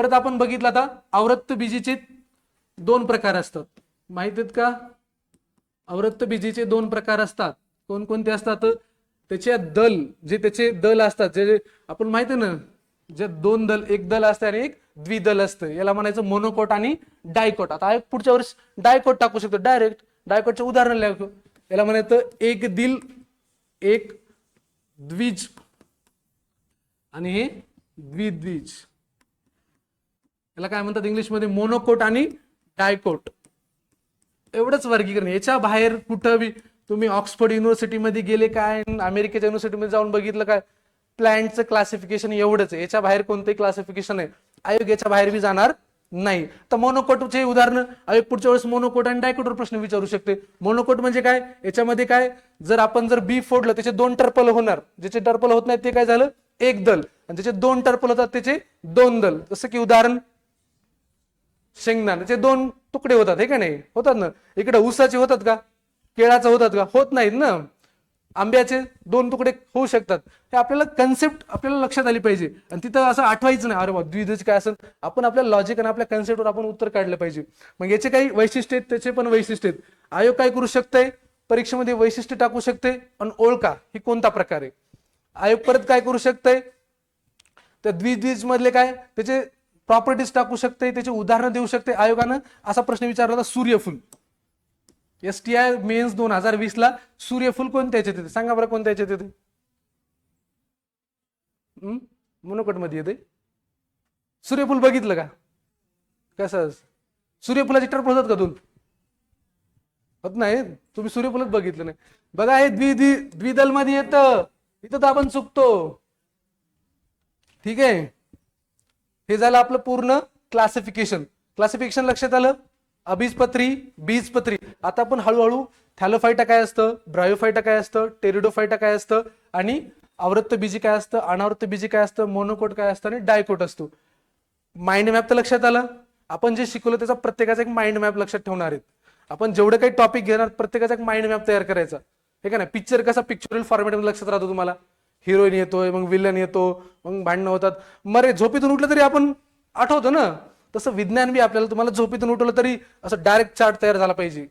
परत आपण बघितलं आता अवरक्त बीजीचे दोन प्रकार असतात, माहित आहेत का? अवरक्त बीजीचे दोन प्रकार असतात. कोणकोणते असतात? त्याचे दल, जे त्याचे दल असतात, जे आपण माहित आहे ना, जे दोन दल, एक दल असतं आणि एक द्विदल असतं, याला म्हणायचं मोनोकोट आणि डायकोट. आता पुढच्या वर्ष डायकोट टाकू शकतो डायरेक्ट, डायकोटचे उदाहरण लिहू. याला म्हणायचं एक दिल, एक द्विज आणि हे द्विद्विज. याला काय म्हणतात इंग्लिशमध्ये? मोनोकोट आणि डायकोट. एवढंच वर्गीकरण. याच्या बाहेर कुठं तुम्ही ऑक्सफोर्ड युनिव्हर्सिटीमध्ये गेले काय, अमेरिकेच्या युनिव्हर्सिटीमध्ये जाऊन बघितलं काय, प्लॅन्टचं क्लासिफिकेशन एवढंच आहे. याच्या बाहेर कोणतंही क्लासिफिकेशन आहे, आयोग याच्या बाहेर बी जाणार नाही. तर मोनोकोटचे उदाहरण आयोग पुढच्या वेळेस मोनोकोट आणि डायकोटवर प्रश्न विचारू शकते. मोनोकोट म्हणजे काय? याच्यामध्ये काय, जर बी फोडलं त्याचे दोन टर्पल होणार, ज्याचे टर्पल होत नाही ते काय झालं? एक दल. आणि ज्याचे दोन टर्पल होतात त्याचे दोन दल. जसं की उदाहरण शेंगदाणे, त्याचे दोन तुकडे होतात, हे का नाही? होतात ना. इकडे ऊसाचे होतात का? केळाचं होतात का? होत नाहीत ना. आंब्याचे दोन तुकडे होऊ शकतात. हे आपल्याला कन्सेप्ट आपल्याला लक्षात आली पाहिजे. आणि तिथं असं आठवायचं नाही, अरे वा द्विध्रुज काय असेल. आपण आपल्या लॉजिक आणि आपल्या कन्सेप्टवर आपण उत्तर काढलं पाहिजे. मग याचे काही वैशिष्ट्य आहेत, त्याचे पण वैशिष्ट्य आहेत. आयोग काय करू शकते? परीक्षेमध्ये वैशिष्ट्य टाकू शकते आणि ओळखा ही कोणता प्रकार आहे. आयोग परत काय करू शकते? त्या द्विध्रुज मधले काय त्याचे प्रॉपर्टीज टाकू शकते, त्याचे उदाहरण देऊ शकते. आयोगानं असा प्रश्न विचारला होता, सूर्यफूल. STI मेन्स 2020 ला सूर्यफूल कोणत्या याच्यात येते? सांगा बरं, कोणत्या याच्यात येते? मोनोकोट मध्ये येते. सूर्यफूल बघितलं का? कसं सूर्यफुलाची टर्पल होतात का दोन? होत नाही. तुम्ही सूर्यफूलच बघितलं नाही. बघा, हे द्विदल मध्ये येतं, इथं तर आपण चुकतो. ठीक आहे, हे झालं आपलं पूर्ण क्लासिफिकेशन. क्लासिफिकेशन लक्षात आलं? अबीजपत्री, बीजपत्री. आता आपण हळूहळू थॅलोफायटा काय असतं, ब्रायोफायटा काय असतं, टेरिडोफायटा काय असतं, आणि अवृत्त बीजी काय असतं, अनावृत्त बीजी काय असतं, मोनोकोट काय असतं आणि डायकोट असतो. माइंड मॅप तर लक्षात आलं. आपण जे शिकवलं त्याचा प्रत्येकाचा एक माइंड मॅप लक्षात ठेवणार आहेत. आपण जेवढे काही टॉपिक घेणार प्रत्येकाचा एक माइंड मॅप तयार करायचा, हे का नाही? पिक्चर कसा पिक्चरल फॉर्मॅटमध्ये लक्षात राहतो तुम्हाला. हिरोईन येतोय, मग विलन येतो, मग भांडणं होतात, मरे झोपेतून उठलं तरी आपण आठवतो ना. तसं विज्ञान बी आपल्याला, तुम्हाला झोपेतून उठवलं तरी असं डायरेक्ट चार्ट तयार झाला पाहिजे.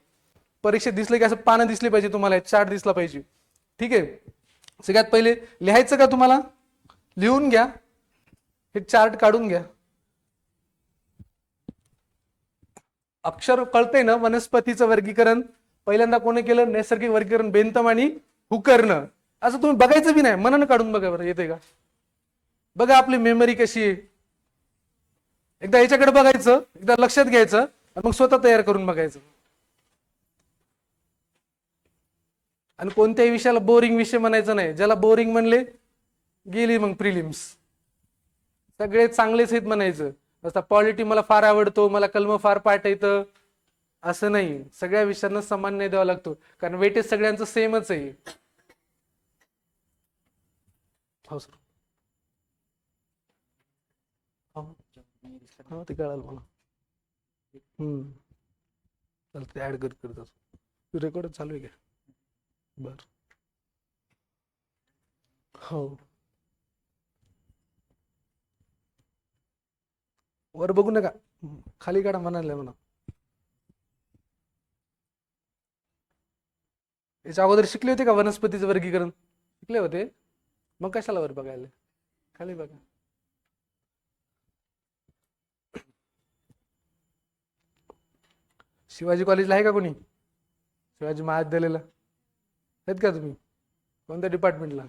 परीक्षेत दिसले की असं पानं दिसली पाहिजे तुम्हाला, चार्ट दिसला पाहिजे. ठीक आहे, सगळ्यात पहिले लिहायचं का तुम्हाला? लिहून घ्या, हे चार्ट काढून घ्या. अक्षर कळतंय ना? वनस्पतीचं वर्गीकरण पहिल्यांदा कोणी केलं? नैसर्गिक वर्गीकरण बेंथम आणि हुकरनं. असं तुम्ही बघायचं बी नाही, मनानं काढून बघा बरं, येते का? बघा आपली मेमरी कशी आहे. एकदा याच्याकडे बघायचं, एकदा लक्षात घ्यायचं आणि मग स्वतः तयार करून बघायचं. आणि कोणत्याही विषयाला बोरिंग विषय म्हणायचं नाही. ज्याला बोरिंग म्हणले गेली मग प्रिलिम्स. सगळे चांगलेच आहेत म्हणायचं. आता पॉलिटी मला फार आवडतो, मला कलम फार पाठ येतं, असं नाही. सगळ्या विषयांना समान नाही द्यावा लागतो, कारण वेटेज सगळ्यांचं सेमच आहे. हो सर, हो ते कळालं मला. चालतं, ऍड करत रेकॉर्ड चालू आहे का? बर, हो. वर बघू नका, खाली काढा म्हणाले म्हणा. याच्या अगोदर शिकले होते का वनस्पतीचं वर्गीकरण? शिकले होते, मग कशाला वर बघायला? खाली बघा. शिवाजी कॉलेजला आहे का कोणी? शिवाजी महाविद्यालयाला आहेत का तुम्ही? कोणत्या डिपार्टमेंटला?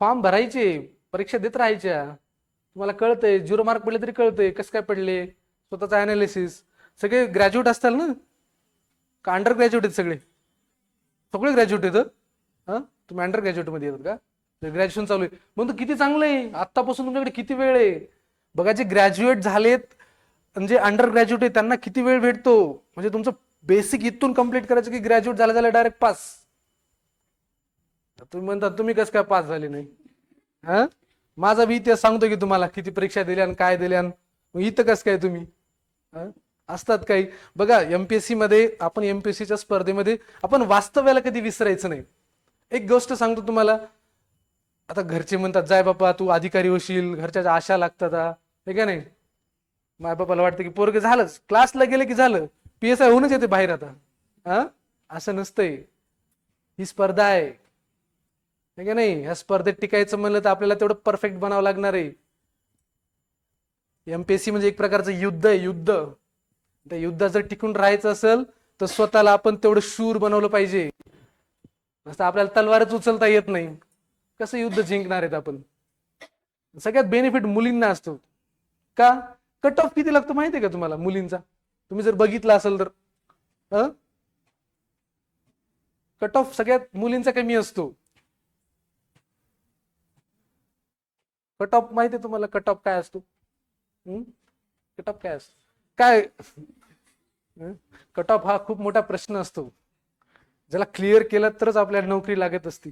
फॉर्म भरायचे, परीक्षा देत राहायच्या. तुम्हाला कळतंय, 0 मार्क पडले तरी कळतंय कसं काय पडले. स्वतःचा अनालिसिस. सगळे ग्रॅज्युएट असताल ना का अंडर ग्रॅज्युएट आहेत? सगळे सगळे ग्रॅज्युएट आहेत. हा, तुम्ही अंडर ग्रॅज्युएट मध्ये येतात का? ग्रॅज्युएशन चालू आहे म्हणून किती चांगलं आहे. आतापासून तुमच्याकडे किती वेळ आहे. बघा, जे ग्रॅज्युएट झालेत म्हणजे अंडर ग्रॅज्युएट आहे त्यांना किती वेळ भेटतो. म्हणजे तुमचं बेसिक इथून कंप्लीट करायचं की ग्रॅज्युएट झाल्या डायरेक्ट पास. तुम्ही म्हणता तुम्ही कसं काय पास झाले नाही? हा, माझा बी इतिहास सांगतो की तुम्हाला किती परीक्षा दिल्या आणि काय दिल्या. मग इथं कसं काय तुम्ही? असतात काही. बघा, एमपीएससी मध्ये आपण एमपीएससीच्या स्पर्धेमध्ये आपण वास्तव्याला कधी विसरायचं नाही. एक गोष्ट सांगतो तुम्हाला, आता घरचे म्हणतात जाय बापा तू अधिकारी होशील, घरच्या आशा लागतात हे का नाही. माय बापाला वाटतं की पोरग झालंच, क्लासला गेलं की झालं, PSI होऊनच येते बाहेर आता. हा, असं नसतंय. ही स्पर्धा आहे का नाही. ह्या स्पर्धेत टिकायचं म्हणलं तर आपल्याला तेवढं परफेक्ट बनावं लागणार आहे. MPSC म्हणजे एक प्रकारचं युद्ध आहे, युद्ध. त्या युद्धात जर टिकून राहायचं असेल तर स्वतःला आपण तेवढं शूर बनवलं पाहिजे. नसतं आपल्याला तलवारच उचलता येत नाही, कसं युद्ध जिंकणार आहेत आपण. सगळ्यात बेनिफिट मुलींना असतो. का? कट ऑफ किती लागतो माहितीये का तुम्हाला मुलींचा? तुम्ही जर बघितलं असेल तर कट ऑफ सगळ्यात मुलींचा कमी असतो. कट ऑफ माहितीये तुम्हाला? कट ऑफ काय असतो? कट ऑफ काय असतो? काय कट ऑफ हा खूप मोठा प्रश्न असतो, ज्याला क्लिअर केलं तरच आपल्याला नोकरी लागत असती.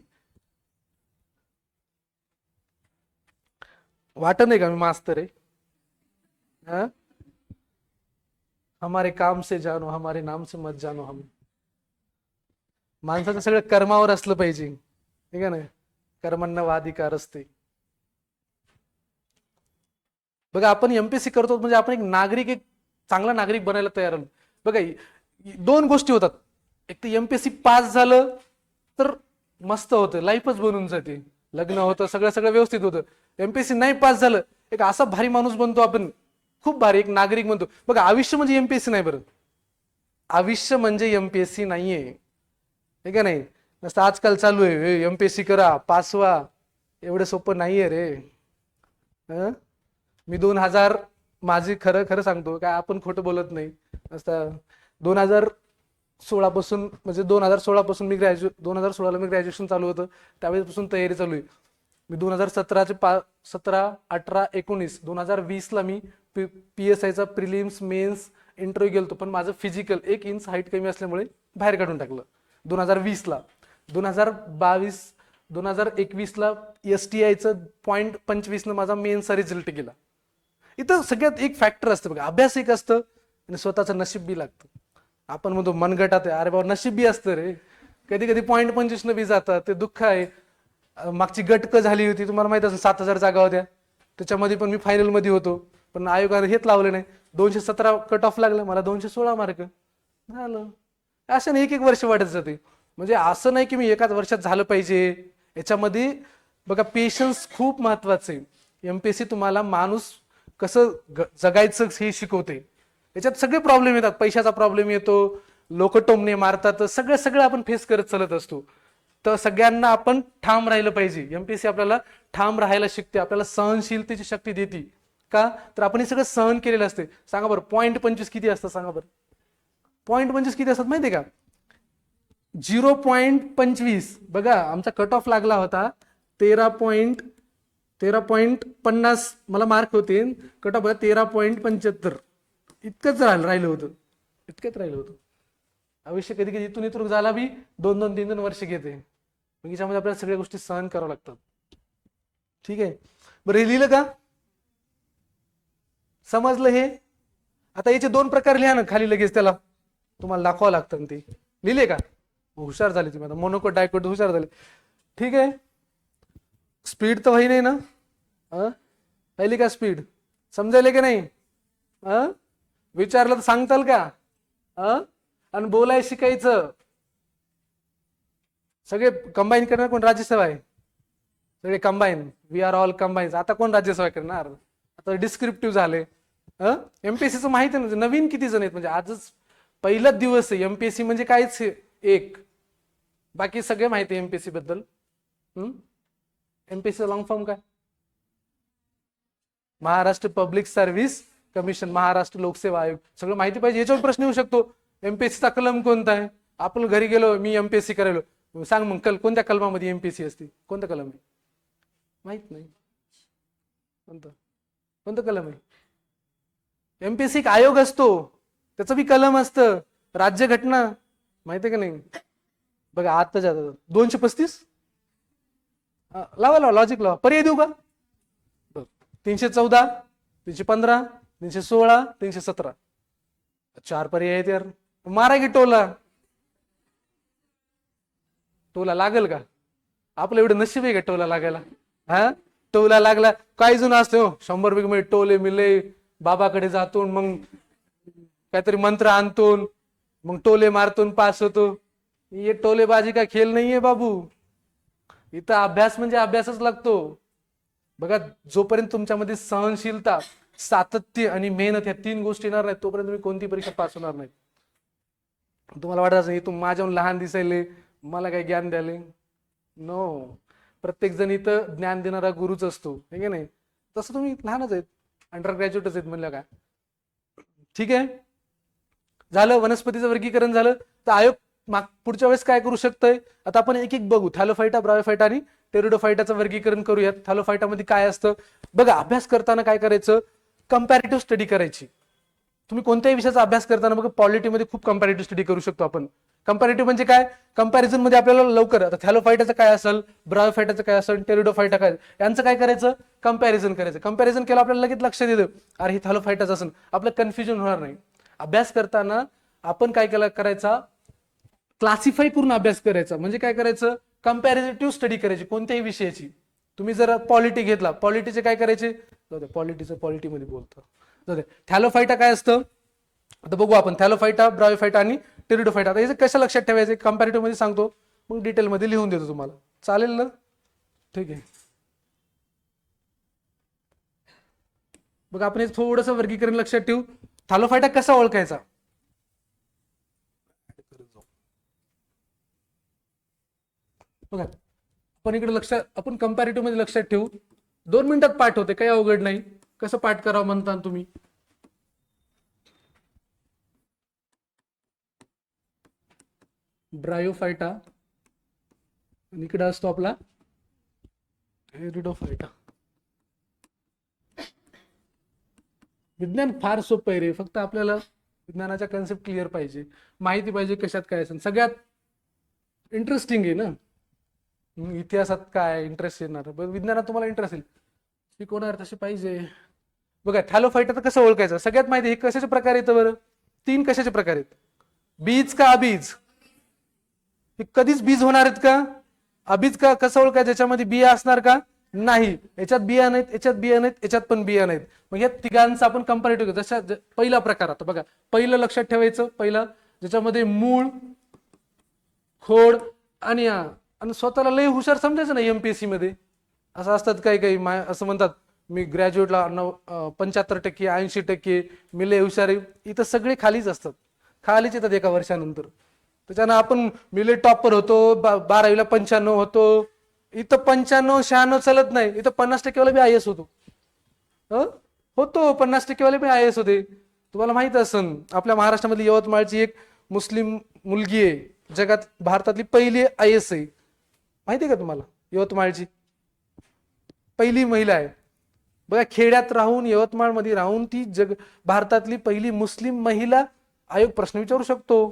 वाटत नाही का मी मास्तर आहे? हमारे काम से जानो, हमारे नाम से मत जानो हम. माणसाचं सगळं कर्मावर असलं पाहिजे, ठीक आहे ना. कर्मण्य वाधिकार असते. बघा आपण MPSC करतो म्हणजे आपण एक नागरिक, एक चांगला नागरिक बनायला तयार आलो. बघा दोन गोष्टी होतात. एक तर MPSC पास झालं तर मस्त होतं, लाईफच बनून जाते, लग्न होतं, सगळं सगळं व्यवस्थित होतं. MPSC नाही पास झालं, एक असा भारी माणूस बनतो आपण, खूप भारी एक नागरिक बनतो. बघा आयुष्य म्हणजे MPSC नाही. बरं, आयुष्य म्हणजे MPSC नाहीये, हे का नाही. नसतं आजकाल चालू आहे MPSC करा पास व्हा, एवढं सोपं नाहीये रे. मी 2000, माझी खरं खरं सांगतो काय, आपण खोटं बोलत नाही. नसतं 2016 पासून, म्हणजे 2016 पासून मी 2016ला मी ग्रॅज्युएशन चालू होतं, त्यावेळेपासून तयारी चालू आहे. मी 2017चे 17, 18, 19, 2020ला मी PSIचा प्रिलिम्स मेन्स इंटरव्ह्यू गेलतो, पण माझं फिजिकल 1 इंच हाईट कमी असल्यामुळे बाहेर काढून टाकलं 2020ला. 2021ला STIचं 0.25 माझा मेन्सचा रिझल्ट गेला. इथं सगळ्यात एक फॅक्टर असतं बघा, अभ्यास एक असतं आणि स्वतःचं नशीब बी लागतं. आपण म्हणतो मनगटात आहे, अरे बाबा नशीब बी असतं रे. कधी कधी 0.25 बी जातात, ते दुःख आहे. मागची गटक झाली होती तुम्हाला माहित असेल, 7000 जागा होत्या, त्याच्यामध्ये पण मी फायनल मध्ये होतो, पण आयोगाने हेच लावलं नाही. 217 कट ऑफ लागला, मला 216 मार्क झालं. असं नाही, एक एक वर्ष वाढत जाते. म्हणजे असं नाही की मी एकाच वर्षात झालं पाहिजे. याच्यामध्ये बघा पेशन्स खूप महत्वाचं आहे. MPSC तुम्हाला माणूस कसं जगायचं हे शिकवते. याच्यात सगळे प्रॉब्लेम येतात, पैशाचा प्रॉब्लेम येतो, लोक टोमणे मारतात, सगळं सगळं आपण फेस करत चालत असतो. तर सगळ्यांना आपण ठाम राहिलं पाहिजे. MPSC आपल्याला ठाम राहायला शिकते, आपल्याला सहनशीलतेची शक्ती देते. का? तर आपण हे सगळं सहन केलेलं असते. सांगा बरं 0.25 किती असतं? सांगा बरं 0.25 किती असतात माहितीये का? 0.25. बघा आमचा कट ऑफ लागला होता 13.50 मला मार्क होते. Cut off 13.75. इतकंच राहिलं होतं, इतकंच राहिलं होतं. आयुष्य कधी कधी इथून इथून झाला बी 2-2, 3-3 वर्ष घेते. मग याच्यामध्ये आपल्याला सगळ्या गोष्टी सहन कराव्या लागतात. ठीक आहे, बरं हे लिहिलं का? समजलं हे? आता याचे 2 प्रकार लिहा ना खाली, लगेच त्याला तुम्हाला दाखवावं लागतं. ते लिहिले का? हुशार झाले तुम्ही, आता मोनोकोट डायकोट हुशार झाले. ठीक आहे, स्पीड तर होई नाही ना? पहिली का स्पीड समजायले की नाही? विचारलं तर सांगताल का? आणि बोलाय शिकायचं. सगळे कंबाईन करणार कोण? राज्यसेवा आहे, सगळे combine, we are all combine. आता कोण राज्यसेवा करणार? आता डिस्क्रिप्टिव्ह झाले. MPSCचं माहिती आहे ना, नवीन किती जण आहेत, म्हणजे आजच पहिलाच दिवस आहे. MPSC म्हणजे कायच एक, बाकी सगळे माहिती आहे MPSC बद्दल. MPSC लॉंग फॉर्म काय? Maharashtra public service commission, Maharashtra लोकसेवा आयोग. सगळं माहिती पाहिजे. याच्यावर प्रश्न येऊ शकतो, MPSCचा कलम कोणता आहे? आपण घरी गेलो, मी MPSC करायलो, सांग मग कोणत्या कलमामध्ये MPSC असते? कोणतं कलम आहे? माहित नाही. कोणतं कलम आहे? MPSC एक आयोग असतो, त्याचं बी कलम असतं. राज्यघटना माहिती आहे का नाही? बघा आता 235 लावा लॉजिक लावा. पर्याय देऊ का? 314, 315, 316, 317. 4 पर्याय आहेत यार. मारा की टोला लागेल का? आपलं एवढं नशीब आहे का टोला लागायला? हा, टोला लागला काही जण असतो 100 रुपये मध्ये टोले मिले, बाबाकडे जातून मग काहीतरी मंत्र आणतून मग टोले मारतून पास होतो. ये टोलेबाजी का खेळ नाहीये बाबू. इथं अभ्यास म्हणजे अभ्यासच लागतो. बघा, जोपर्यंत तुमच्यामध्ये सहनशीलता, सातत्य आणि मेहनत या 3 गोष्टी येणार नाहीत तोपर्यंत तुम्ही कोणती परीक्षा पास होणार नाही. तुम्हाला वाटत असेल तू माझ्याहून लहान दिसायले, मला काय ज्ञान द्याले? नो. प्रत्येक जण इथं ज्ञान देणारा गुरुच असतो, हे की नाही? तसं तुम्ही लहानच आहेत, अंडर ग्रॅज्युएटच आहेत म्हणलं का. ठीक आहे, झालं वनस्पतीचं वर्गीकरण झालं. तर आयोग पुढच्या वेळेस काय करू शकतंय, आता आपण एक एक बघू. थॅलोफायटा, ब्रायोफायटा आणि टेरिडोफायटाचं वर्गीकरण करूयात. थॅलोफायटामध्ये काय असतं बघा. अभ्यास करताना काय करायचं, कंपॅरेटिव्ह स्टडी करायची. तुम्ही कोणत्याही विषयाचा अभ्यास करताना बघा, पॉलिटीमध्ये खूप कंपॅरेटिव्ह स्टडी करू शकतो आपण. कंपॅरेटिव्ह म्हणजे काय, कंपॅरिझन मध्ये आपल्याला लवकर, आता थॅलोफायटाचं काय असेल, ब्रायोफायटाचं काय असेल, टेरिडोफायटा काय, यांचं काय करायचं, कंपॅरिझन करायचं. कंपॅरिझन केलं आपल्याला लगेच लक्षात येतं, अरे हे थॅलोफायटाचं असेल, आपलं कन्फ्युजन होणार नाही. अभ्यास करताना आपण काय करायचा, क्लासिफाय करून अभ्यास करायचा. म्हणजे काय करायचं, कंपॅरेटिव्ह स्टडी करायची कोणत्याही विषयाची. तुम्ही जर पॉलिटी घेतला, पॉलिटीचे काय करायचे, पॉलिटीचं पॉलिटीमध्ये बोलतो. थॅलोफायटा काय असतं आता बघू आपण. थॅलोफायटा, ब्रायोफायटा आणि टेरिडोफायटा. आता हे कसं लक्षात ठेवायचं, कंपॅरेटिव्ह मध्ये सांगतो, मग डिटेलमध्ये लिहून देतो तुम्हाला. चालेल ना? ठीक आहे. बघा, आपण थोडंसं वर्गीकरण लक्षात ठेवू. थॅलोफायटा कसा ओळखायचा, बघा आपण इकडे आपण कंपॅरेटिव्ह मध्ये लक्षात ठेवू. 2 मिनिटात पाठ होते, काही अवघड नाही. कसं पाठ करावं म्हणता तुम्ही, ब्रायोफायटा आणि इकडे असतो आपला टेरिडोफायटा. विज्ञान फार सोपं आहे रे, फक्त आपल्याला विज्ञानाच्या कन्सेप्ट क्लिअर पाहिजे, माहिती पाहिजे कशात काय असेल. सगळ्यात इंटरेस्टिंग आहे ना, इतिहासात काय इंटरेस्ट येणार, विज्ञानात तुम्हाला इंटरेस्ट येईल, शिकवणार तसे पाहिजे. बघा, थॅलोफायटा कसं ओळखायचं, सगळ्यात माहिती हे कशाचे प्रकार येतं बरं, 3 कशाचे प्रकार आहेत, बीज का अबीज. हे कधीच बीज होणार आहेत का, अबीज का, कसं ओळखायचं, याच्यामध्ये बिया असणार का, नाही. याच्यात बिया नाहीत, याच्यात बिया नाहीत, याच्यात पण बिया नाहीत. मग या तिघांचा आपण कंपॅरेटिव्ह करू. जशा पहिला प्रकार, आता बघा पहिलं लक्षात ठेवायचं, पहिलं ज्याच्यामध्ये मूळ, खोड आणि स्वतःला लय हुशार समजायचं ना एमपीएससी मध्ये. असं असतात काही काही असं म्हणतात, मी ग्रॅज्युएटला 75%, 80%, मी लय हुशार आहे. इथं सगळे खालीच असतात, खालीच येतात एका वर्षानंतर. त्याच्यानं आपण मी लय टॉपर होतो, 12वीला 95 होतो. इथं 95 96 चालत नाही, इथं 50% वाला बी IAS होतो. होतो 50% वाले बी IAS होते. तुम्हाला माहित असेल, आपल्या महाराष्ट्रामधली यवतमाळची एक मुस्लिम मुलगी आहे, जगात भारतातली पहिली IAS आहे. माहिती आहे का तुम्हाला, यवतमाळची पहिली महिला आहे. बघा, खेड्यात राहून, यवतमाळमध्ये राहून ती भारतातली पहिली मुस्लिम महिला. आयोग प्रश्न विचारू शकतो,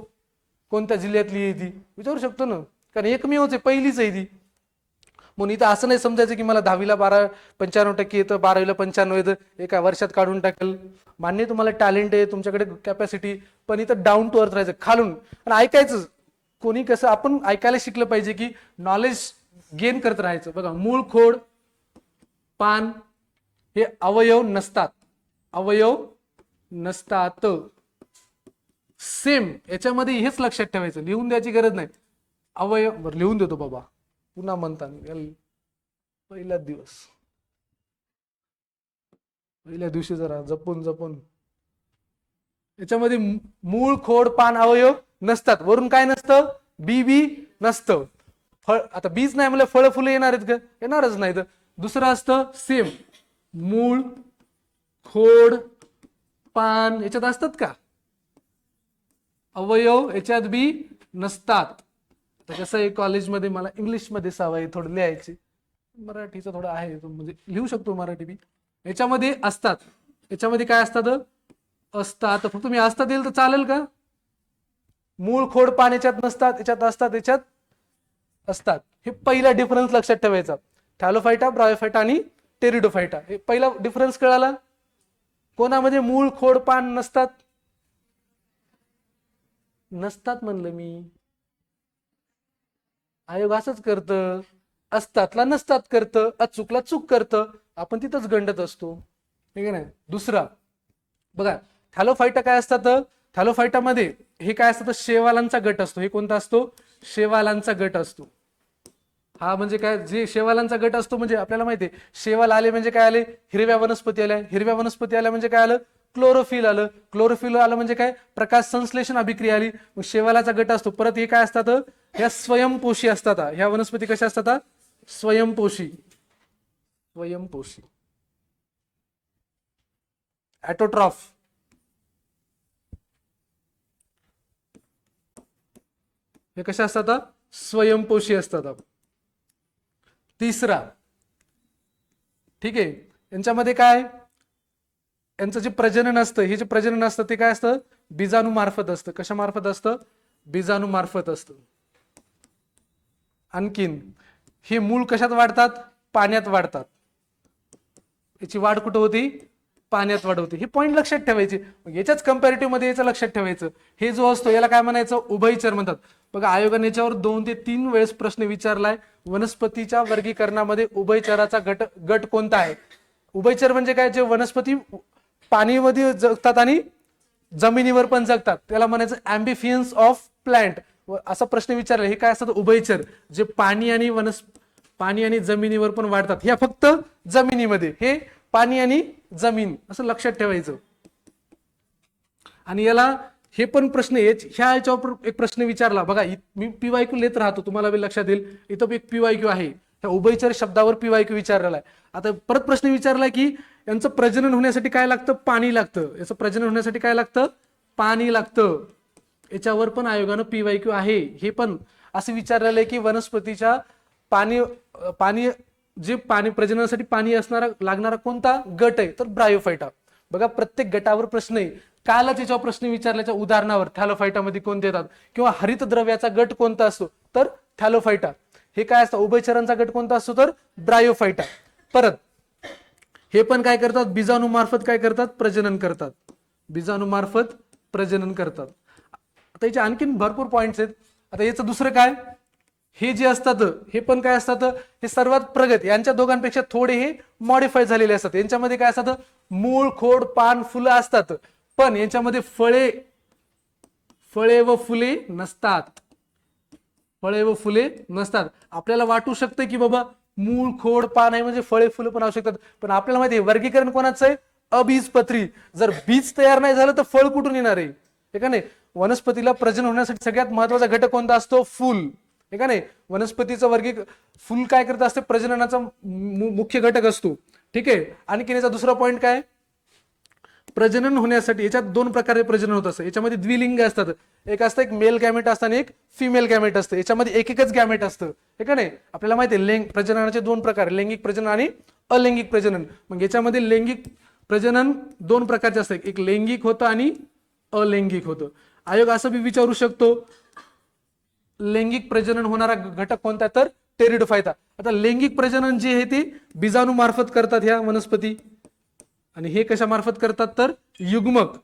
कोणत्या जिल्ह्यातली आहे ती, विचारू शकतो ना, कारण एकमेवच आहे, पहिलीच आहे ती. म्हणून इथं असं नाही समजायचं की मला 10वीला 95% येतं, 12वीला 95 येतं, एका वर्षात काढून टाकेल. मान्य तुम्हाला टॅलेंट आहे, तुमच्याकडे कॅपॅसिटी, पण इथं डाऊन टू अर्थ राहायचं, खालून. आणि ऐकायचं, कोणी कसं आपण ऐकायला शिकलं पाहिजे की नॉलेज गेन करत राहायचं. बघा, मूळ, खोड, पान हे अवयव नसतात, अवयव नसतात. सेम याच्यामध्ये हेच लक्षात ठेवायचं, लिहून द्यायची गरज नाही. अवयव लिहून देतो बाबा, पुन्हा म्हणता पहिलाच दिवस, पहिल्या दिवशी जरा जपून जपून. याच्यामध्ये मूळ, खोड, पान, अवयव नसतात. वरून काय नसतं, बी नसतं. फळ, आता बीज नाही म्हणजे फळ फुलं येणार आहेत का, येणारच नाही. तर दुसरं असतं सेम, मूळ, खोड, पान याच्यात असतात का, अवयव याच्यात बी नसतात. तर कसं आहे, कॉलेजमध्ये मला इंग्लिशमध्ये सवय थोडं लिहायची, मराठीचं थोडं आहे, म्हणजे लिहू शकतो मराठी बी. याच्यामध्ये असतात, याच्यामध्ये काय असतात, फक्त मी असतात येईल तर चालेल का, मूळ, खोड, पान याच्यात नसतात, याच्यात असतात, याच्यात असतात. हे पहिला डिफरन्स लक्षात ठेवायचा. थॅलोफायटा, ब्रायोफायटा आणि टेरिडोफायटा, हे पहिला डिफरन्स कळाला. कोणामध्ये मूळ, खोड, पान नसतात, नसतात म्हणलं मी. आयोग असंच करतं, असतातला नसतात करतं, अचूकला चूक करतं, आपण तिथंच गंडत असतो, ठीक आहे ना. दुसरा बघा, थॅलोफायटा काय असतात, थॅलोफायटामध्ये हे काय असतं, शेवालांचा गट असतो. हे कोणता असतो, शेवालांचा गट असतो. हा म्हणजे काय, जे शेवालांचा गट असतो म्हणजे आपल्याला माहिती आहे, शेवाल आले म्हणजे काय आले, हिरव्या वनस्पती आल्या, हिरव्या वनस्पती आल्या म्हणजे काय आलं, क्लोरोफिल आलं, क्लोरोफिल आलं म्हणजे काय, प्रकाश संश्लेषण अभिक्रिया आली, मग शेवालाचा गट असतो. परत हे काय असतात, ह्या स्वयंपोषी असतात. ह्या वनस्पती कशा असतात, स्वयंपोषी, स्वयंपोषी, ॲटोट्रॉफ. हे कशा असतात, स्वयंपोषी असतात. तिसरा, ठीक आहे, यांच्यामध्ये काय, यांचं जे प्रजनन असतं, हे जे प्रजनन असतं ते काय असतं, बीजाणूमार्फत असतं. कशामार्फत असतं, बीजाणूमार्फत असतं. आणखीन हे मूळ कशात वाढतात, पाण्यात वाढतात. याची वाढ कुठं होती, पाण्यात वाढ होती. हे पॉईंट लक्षात ठेवायचे. याच्याच कंपॅरेटिव्ह मध्ये याचं लक्षात ठेवायचं. हे जो असतो याला काय म्हणायचं, उभयचर म्हणतात. बघा, आयोगाने याच्यावर 2 ते 3 वेळेस प्रश्न विचारलाय. वनस्पतीच्या वर्गीकरणामध्ये उभयचराचा गट कोणता आहे. उभयचर म्हणजे काय, जे वनस्पती पाणीमध्ये जगतात आणि जमिनीवर पण जगतात, त्याला म्हणायचं ॲम्बिफियन्स ऑफ प्लांट. असा प्रश्न विचारला. हे काय असतात, उभयचर, जे पाणी आणि जमिनीवर पण वाढतात. ह्या फक्त जमिनीमध्ये, हे पाणी आणि जमीन, असं लक्षात ठेवायचं. आणि याला हे पण प्रश्न ह्या याच्यावर एक प्रश्न विचारला बघा. मी पीवायक्यू लिहित राहतो, तुम्हाला बी लक्षात येईल. इथं एक पीवायक्यू आहे, त्या उभयचर शब्दावर पीवायक्यू विचारलेला आहे. आता परत प्रश्न विचारला की यांचं प्रजनन होण्यासाठी काय लागतं, पाणी लागतं. याचं प्रजनन होण्यासाठी काय लागतं, पाणी लागतं. याच्यावर पण आयोगानं पीवायक्यू आहे. हे पण असं विचारलेलं आहे की वनस्पतीच्या पाणी जे प्रजननासाठी पाणी लागणारा कोणता गट आहे, तर ब्रायोफायटा. बघा, प्रत्येक गटावर प्रश्न आहे. कालच याच्यावर प्रश्न विचारल्याच्या उदाहरणावर थॅलोफायटामध्ये कोणते येतात, किंवा हरित द्रव्याचा गट कोणता असतो, तर थॅलोफायटा. हे काय असतं, उभयचरांचा गट कोणता असतो, तर ब्रायोफायटा. परत हे पण काय करतात, बीजाणूमार्फत काय करतात, प्रजनन करतात. बीजाणूमार्फत प्रजनन करतात. आता याचे आणखीन भरपूर पॉइंट्स आहेत. आता याचं दुसरं काय, हे जे असतात हे पण काय असतात, हे सर्वात प्रगत, यांच्या दोघांपेक्षा थोडे हे मॉडिफाय झालेले असतात. यांच्यामध्ये काय असतात, मूळ, खोड, पान, फुलं असतात, पण यांच्यामध्ये फळे व फुले नसतात. फळे व फुले नसतात. आपल्याला वाटू शकतं की बाबा मूळ, खोड, पान आहे म्हणजे फळे फुलं पण असू शकतात, पण आपल्याला माहिती आहे वर्गीकरण कोणाचं आहे, अबीजपत्री. जर बीज तयार नाही झालं तर फळ कुठून येणार आहे, हे का नाही. वनस्पतीला प्रजनन होण्यासाठी सगळ्यात महत्वाचा घटक कोणता असतो, फूल, हे का नाही. वनस्पतीचं फुल काय करत असते, प्रजननाचा मुख्य घटक असतो, ठीक आहे. आणखी याचा दुसरा पॉइंट काय, प्रजनन होण्यासाठी याच्यात 2 प्रकारे प्रजनन होत असतं. याच्यामध्ये द्विलिंग असतात. एक असतं, एक मेल गॅमेट असतं आणि एक फिमेल गॅमेट असतं. याच्यामध्ये एकच गॅमेट असतं, हे का नाही. आपल्याला माहिती आहे प्रजननाचे 2 प्रकार, लैंगिक प्रजनन आणि अलैंगिक प्रजनन. मग याच्यामध्ये लैंगिक प्रजनन 2 प्रकारचे असतं, एक लैंगिक होतं आणि अलैंगिक होतं. आयोग असं बी विचारू शकतो, लैंगिक प्रजनन होणारा घटक कोणता, तर टेरिडोफायटा. आता लैंगिक प्रजनन जे आहे ते बीजाणू मार्फत करतात ह्या वनस्पती, आणि हे कशा मार्फत करतात, तर युग्मक.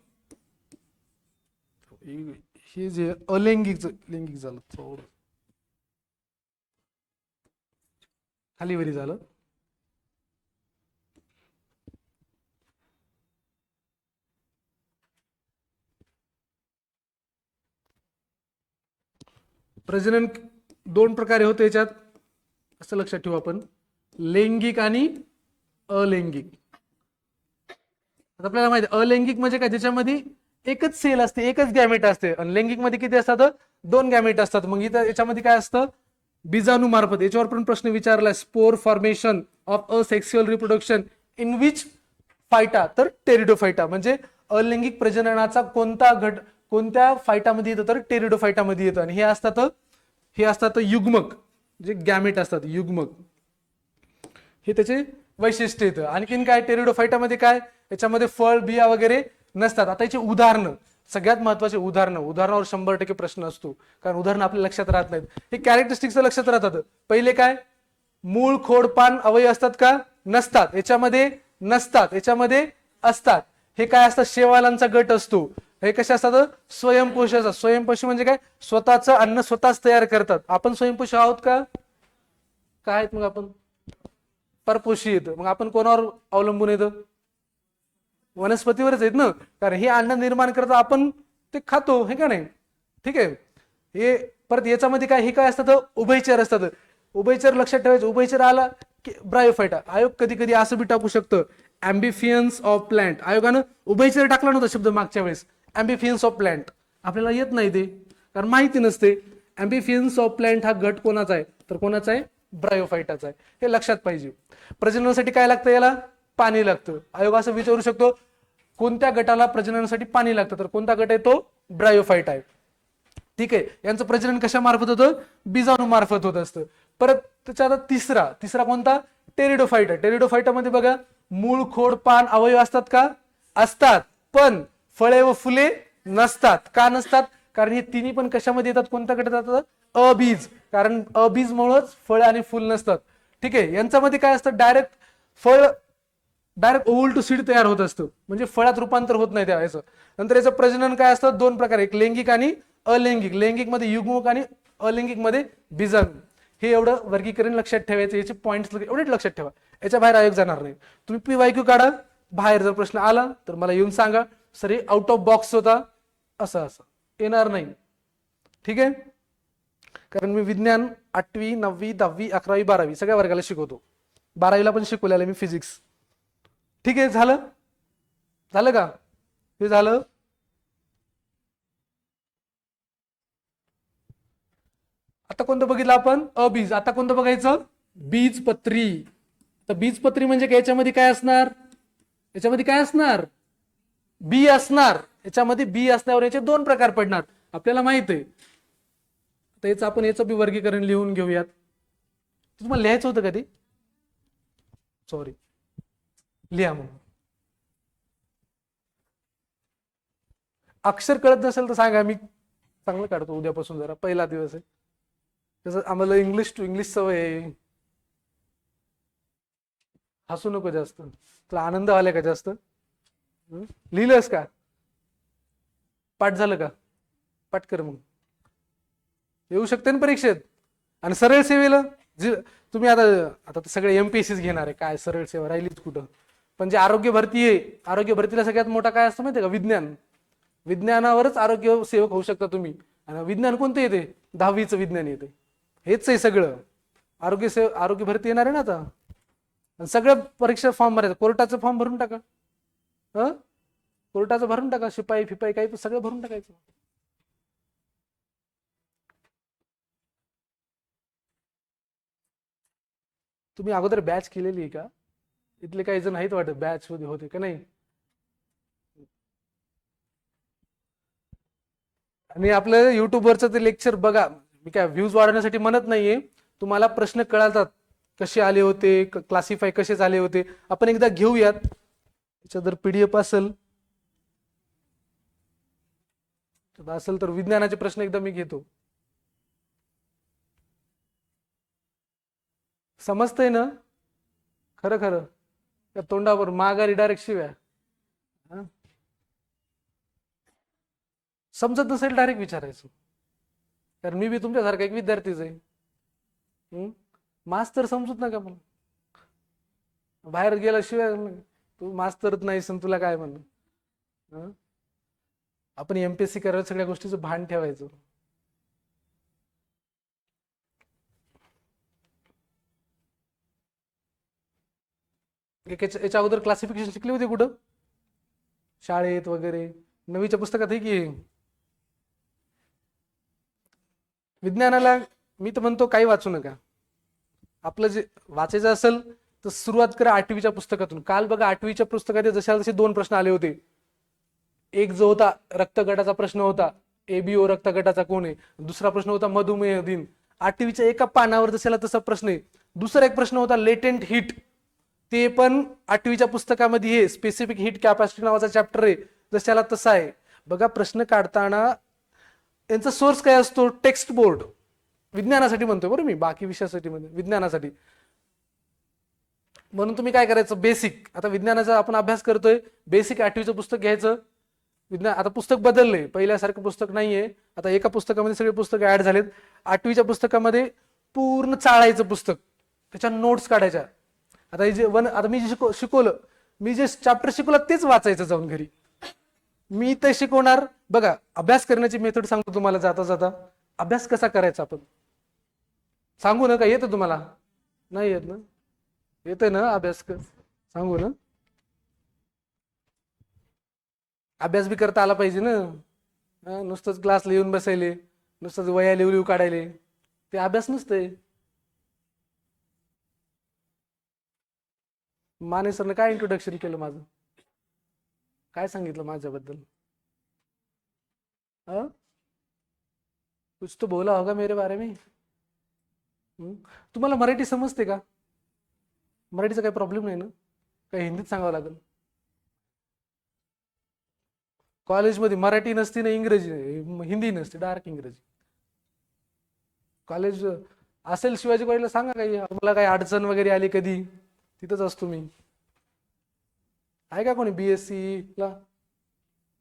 हे जे लैंगिक झालं, थोडं खालीवरी झालं. प्रजनन 2 प्रकारे होते याच्यात, असं लक्षात ठेवू आपण, लैंगिक आणि अलैंगिक. आता आपल्याला माहिती आहे अलैंगिक म्हणजे काय, ज्याच्यामध्ये एकच सेल असते, एकच गॅमेट असते. आणि लैंगिक मध्ये किती असतात, 2 गॅमेट असतात. मग इथं याच्यामध्ये काय असतं, बीजाणू मार्फत. याच्यावर पण प्रश्न विचारला, spore formation of asexual reproduction in which फायटा, तर टेरिडोफायटा. म्हणजे अलैंगिक प्रजननाचा कोणता गट कोणत्या फायटामध्ये येतं, तर टेरिडोफायटामध्ये येतं. आणि हे असतात युग्मक, जे गॅमेट असतात, युग्मक. हे त्याचे वैशिष्ट्य येतं. आणखीन काय, टेरिडोफायटामध्ये काय, याच्यामध्ये फळ, बिया वगैरे नसतात. आता याची उदाहरणं, सगळ्यात महत्वाचे उदाहरणावर 100% प्रश्न असतो, कारण उदाहरणं आपल्या लक्षात राहत नाहीत. हे कॅरेक्टरिस्टिक्स लक्षात राहतात. पहिले काय, मूळ, खोड, पान, अवयव असतात का, नसतात. याच्यामध्ये नसतात, याच्यामध्ये असतात. हे काय असतात, शेवालांचा गट असतो. हे कसे असतात, स्वयंपोषी असतात. स्वयंपोषी म्हणजे काय, स्वतःचं अन्न स्वतःच तयार करतात. आपण स्वयंपोषी आहोत का, काय आहेत मग आपण? परपोषी येतं. मग आपण कोणावर अवलंबून येतं? वनस्पतीवरच आहेत ना, कारण हे अन्न निर्माण करतं, आपण ते खातो, हे का नाही? ठीक आहे. हे परत याच्यामध्ये काय, हे काय असतात? उभयचर असतात. उभयचर लक्षात ठेवायचं. उभयचर आला की ब्रायोफायटा. आयोग कधी कधी असं बी टाकू शकतं, ॲम्बिफियन्स ऑफ प्लांट. आयोगानं उभयचर टाकला नव्हता शब्द मागच्या वेळेस, ॲम्बिफियन्स ऑफ प्लांट. आपल्याला येत नाही ते, कारण माहिती नसते. ॲम्बिफियन्स ऑफ प्लांट हा गट कोणाचा आहे? तर कोणाचा आहे? ब्रायोफायटाचा आहे. हे लक्षात पाहिजे. प्रजननासाठी काय लागतं? याला पाणी लागतं. आयोग असं विचारू शकतो, कोणत्या गटाला प्रजननासाठी पाणी लागतं? तर कोणता गट आहे तो? ब्रायोफाइट आहे. ठीक आहे. यांचं प्रजनन कशा मार्फत होतं? बीजाणू मार्फत होत असतं. परत त्याच्या तिसरा कोणता? टेरिडोफाइटा. टेरिडोफाइटामध्ये बघा, मूळ, खोड, पान, अवयव असतात का? असतात. पण फळे व फुले नसतात. का नसतात? कारण हे तिन्ही पण कशामध्ये येतात? कोणत्या गटात येतात? अबीज. कारण अबीज मुळेच फळ आणि फुल नसतात. ठीक आहे. यांच्यामध्ये काय असतं? डायरेक्ट ओव्हल टू सीड तयार होत असतं, म्हणजे फळात रूपांतर होत नाही त्यावेळेचं. नंतर याचं प्रजनन काय असतं? दोन प्रकार, एक लैंगिक आणि अलैंगिक. लैंगिक मध्ये युग्मक आणि अलैंगिक मध्ये बीजाणू. हे एवढं वर्गीकरण लक्षात ठेवायचं. याचे पॉईंट्स एवढेच लक्षात ठेवा. याच्या बाहेर आयोग जाणार नाही. तुम्ही PYQ काढा, बाहेर जर प्रश्न आला तर मला येऊन सांगा, सर हे आउट ऑफ बॉक्स होता, असं येणार नाही. ठीक आहे. कारण मी विज्ञान 8वी 9वी 10वी 11वी 12वी सगळ्या वर्गाला शिकवतो. 12वीला पण शिकवलेलं मी फिजिक्स. ठीक आहे. झालं का? हे झालं. आता कोणतं बघितलं आपण? अबीज. आता कोणतं बघायचं? बीजपत्री. तर बीजपत्री म्हणजे काय? याच्यामध्ये काय असणार? याच्यामध्ये काय असणार? बी असणार. याच्यामध्ये बी असल्यावर याचे दोन प्रकार पडणार, आपल्याला माहित आहे. तर याचं बी वर्गीकरण लिहून घेऊयात. तुम्हाला लिहायचं होतं का ते? सॉरी, लिहा मग. अक्षर कळत नसेल तर सांगा, मी चांगलं काढतो उद्यापासून. जरा पहिला दिवस आहे, तसं आम्हाला इंग्लिश टू इंग्लिश सवय आहे. हसू नको जास्त. तुला आनंद आलाय का जास्त? लिहिलंस का? पाठ झालं का? पाठ कर मग. येऊ शकते ना परीक्षेत. आणि सरळ सेवेला तुम्ही आता सगळे MPSCच घेणार आहे. काय सरळ सेवा राहिलीच कुठं? पण जे आरोग्य भरती आहे, आरोग्य भरतीला सगळ्यात मोठा काय असतं माहितीये का? विज्ञान. विज्ञानावरच आरोग्य सेवक होऊ शकता तुम्ही. आणि विज्ञान कोणतं येते? 10वीचं विज्ञान येते. हेच आहे सगळं. आरोग्य भरती येणार आहे ना आता. सगळं परीक्षा फॉर्म भरायचं. कोर्टाचं फॉर्म भरून टाका. कोर्टाचं भरून टाका. शिपाई फिपाई काही सगळं भरून टाकायचं. तुम्ही अगोदर बॅच केलेली आहे का? इथले काही जण आहेत वाटत बॅच होते का नाही? आणि आपलं युट्यूबवरचं ते लेक्चर बघा. मी काय व्ह्यूज वाढवण्यासाठी म्हणत नाहीये. तुम्हाला प्रश्न कळतात कसे आले होते, क्लासिफाय कसे झाले होते, आपण एकदा घेऊयात. त्याच्या जर PDF असेल तर विज्ञानाचे प्रश्न एकदा मी घेतो. समजतंय ना? खरं त्या तोंडावर माघारी डायरेक्ट शिव्या. समजत नसेल डायरेक्ट विचारायचं. कारण मी बी तुमच्यासारखा एक विद्यार्थीच आहे. मास्तर समजत नका मला. बाहेर गेल्याशिवाय तू मास्तरच नाहीस तुला काय म्हणलं. आपण MPSC करायला सगळ्या गोष्टीचं भान ठेवायचं. याच्या अगोदर क्लासिफिकेशन शिकली होती कुठं? शाळेत वगैरे? नवीच्या पुस्तकात आहे की? विज्ञानाला मी तर म्हणतो काही वाचू नका. आपलं जे वाचायचं असेल तर सुरुवात करा 8वीच्या पुस्तकातून. काल बघा 8वीच्या पुस्तकात जशा तसे 2 प्रश्न आले होते. एक जो होता रक्तगटाचा प्रश्न होता, ABO रक्तगटाचा कोण आहे. दुसरा प्रश्न होता मधुमेह दिन. 8वीच्या एका पानावर जशाला तसा प्रश्न आहे. दुसरा एक प्रश्न होता लेटेंट हीट, ते पण 8वीच्या पुस्तकामध्ये आहे. स्पेसिफिक हीट कॅपॅसिटी नावाचा चॅप्टर आहे, जशाला तसा आहे. बघा प्रश्न काढताना यांचा सोर्स काय असतो? Text board. विज्ञानासाठी म्हणतोय बरं मी, बाकी विषयासाठी विज्ञानासाठी. म्हणून तुम्ही काय करायचं? बेसिक. आता विज्ञानाचा आपण अभ्यास करतोय, बेसिक 8वीचं पुस्तक घ्यायचं. विज्ञान आता पुस्तक बदललंय, पहिल्यासारखं पुस्तक नाहीये. आता एका पुस्तकामध्ये सगळे पुस्तक ऍड झालेत. 8वीच्या पुस्तकामध्ये पूर्ण चाळायचं पुस्तक. त्याच्या नोट्स काढायच्या. आता हे जे आता मी जे शिकवलं, मी जे चॅप्टर शिकवलं तेच वाचायचं जाऊन घरी. मी ते शिकवणार. बघा, अभ्यास करण्याची मेथड सांगतो तुम्हाला जाता जाता. अभ्यास कसा करायचा आपण सांगू ना? काय येतं तुम्हाला? नाही येत ना? येतं ना अभ्यास सांगू ना? अभ्यास बी करता आला पाहिजे ना. नुसतंच क्लासला येऊन बसायले, नुसतंच वया लिहू काढायले, ते अभ्यास नसतंय. माने सरने काय इंट्रोडक्शन केलं माझं? काय सांगितलं माझ्याबद्दल? कुछ तो बोला होगा मेरे बारे में. तुम्हाला मराठी समजते का? मराठीचा काही प्रॉब्लेम नाही ना? काही हिंदीत सांगावं लागेल? कॉलेजमध्ये मराठी नसते ना, इंग्रजी हिंदी नसते, डायरेक्ट इंग्रजी. कॉलेज असेल शिवाजी कॉलेजला सांगा, काही मला काही अडचण वगैरे आली कधी, तिथंच असतो मी. आहे का कोणी बीएससी ला?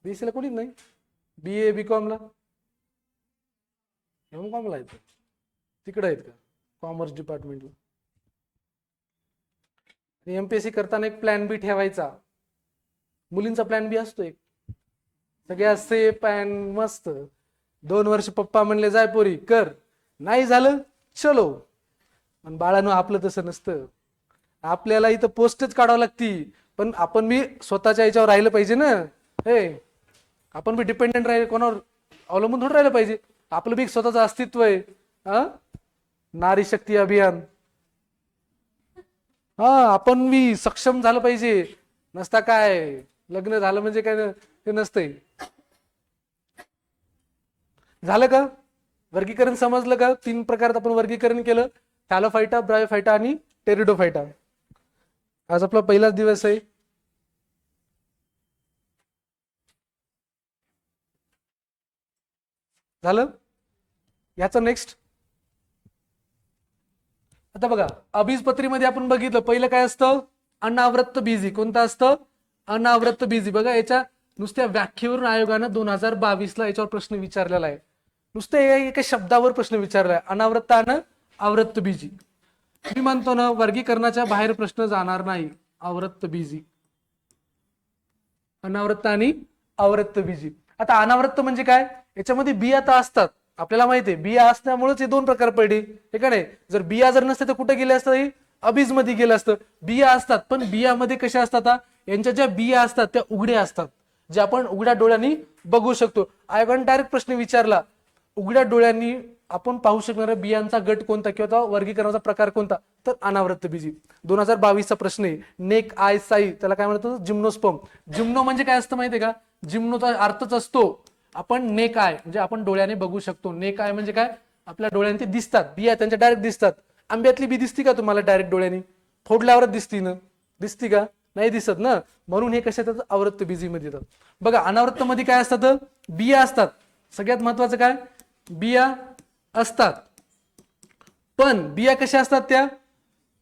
बीएससी ला कोणीच नाही. बीए बीकॉम ला? एमकॉम ला आहेत तिकडे आहेत का? कॉमर्स डिपार्टमेंटला. एमपीएससी करताना एक प्लॅन बी ठेवायचा. मुलींचा प्लॅन बी असतो एक, सगळ्या सेफ अँड मस्त. 2 वर्ष पप्पा म्हणले जाय पोरी कर, नाही झालं चलो. पण बाळानं आपलं तसं नसतं. आपल्याला इथं पोस्टच काढावं लागती, पण आपण बी स्वतःच्या याच्यावर राहिलं पाहिजे ना. हे आपण बी डिपेंडेंट राहिले, कोणावर अवलंबून थोडं राहिलं पाहिजे. आपलं बी स्वतःचं अस्तित्व आहे. नारी शक्ती अभियान. आपण बी सक्षम झालं पाहिजे. नसता काय लग्न झालं म्हणजे काय ते नसतंय. झालं का? वर्गीकरण समजलं का? 3 प्रकारात आपण वर्गीकरण केलं: थॅलोफायटा, ब्रायोफायटा आणि टेरिडोफायटा. आज आपला पहिलाच दिवस आहे. झालं? याचं नेक्स्ट. आता बघा, अभिजपत्रीमध्ये आपण बघितलं पहिलं काय असतं? अनावृत्त बीजी. कोणतं असतं? अनावृत्त बीजी. बघा, याच्या नुसत्या व्याख्येवरून आयोगानं 2022 ला याच्यावर प्रश्न विचारलेला आहे. नुसतं एका शब्दावर प्रश्न विचारलाय: अनावृत्त आणि आवृत्त बीजी. मी म्हणतो ना, वर्गीकरणाच्या बाहेर प्रश्न जाणार नाही. आवृत्त बीजी, अनावृत्त आणि आवृत्त बीजी. आता अनावृत्त म्हणजे काय? याच्यामध्ये बिया तर असतात, आपल्याला माहिती आहे. बिया असल्यामुळेच हे 2 प्रकार पडले, हे का नाही? जर बिया जर नसते तर कुठे गेले असतं? अबीज मध्ये गेलं असतं. बिया असतात, पण बियामध्ये कशा असतात? यांच्या ज्या बिया असतात त्या उघड्या असतात, जे आपण उघड्या डोळ्यांनी बघू शकतो. आयोगाने डायरेक्ट प्रश्न विचारला, उघड्या डोळ्यांनी आपण पाहू शकणाऱ्या बियांचा गट कोणता किंवा वर्गीकरणाचा प्रकार कोणता? तर अनावृत्त बीजी. 2022 चा प्रश्न आहे. नेक आय साई, त्याला काय म्हणतात? जिम्नोस्पर्म. जिम्नो म्हणजे काय असतं माहितीये का? जिम्नोचा अर्थच असतो आपण नेक आय, म्हणजे आपण डोळ्याने बघू शकतो. नेक आय म्हणजे काय? आपल्या डोळ्याने ते दिसतात, बिया त्यांच्या डायरेक्ट दिसतात. आंब्यातली बी दिसती का तुम्हाला डायरेक्ट डोळ्याने? फोडल्यावरच दिसती ना? दिसती का? नाही दिसत ना. म्हणून हे कशा येतात? आवृत्त बीजी मध्ये येतात. बघा, अनावृत्त मध्ये काय असतात? बिया असतात. सगळ्यात महत्वाचं काय? बिया असतात, पण बिया कशा असतात? त्या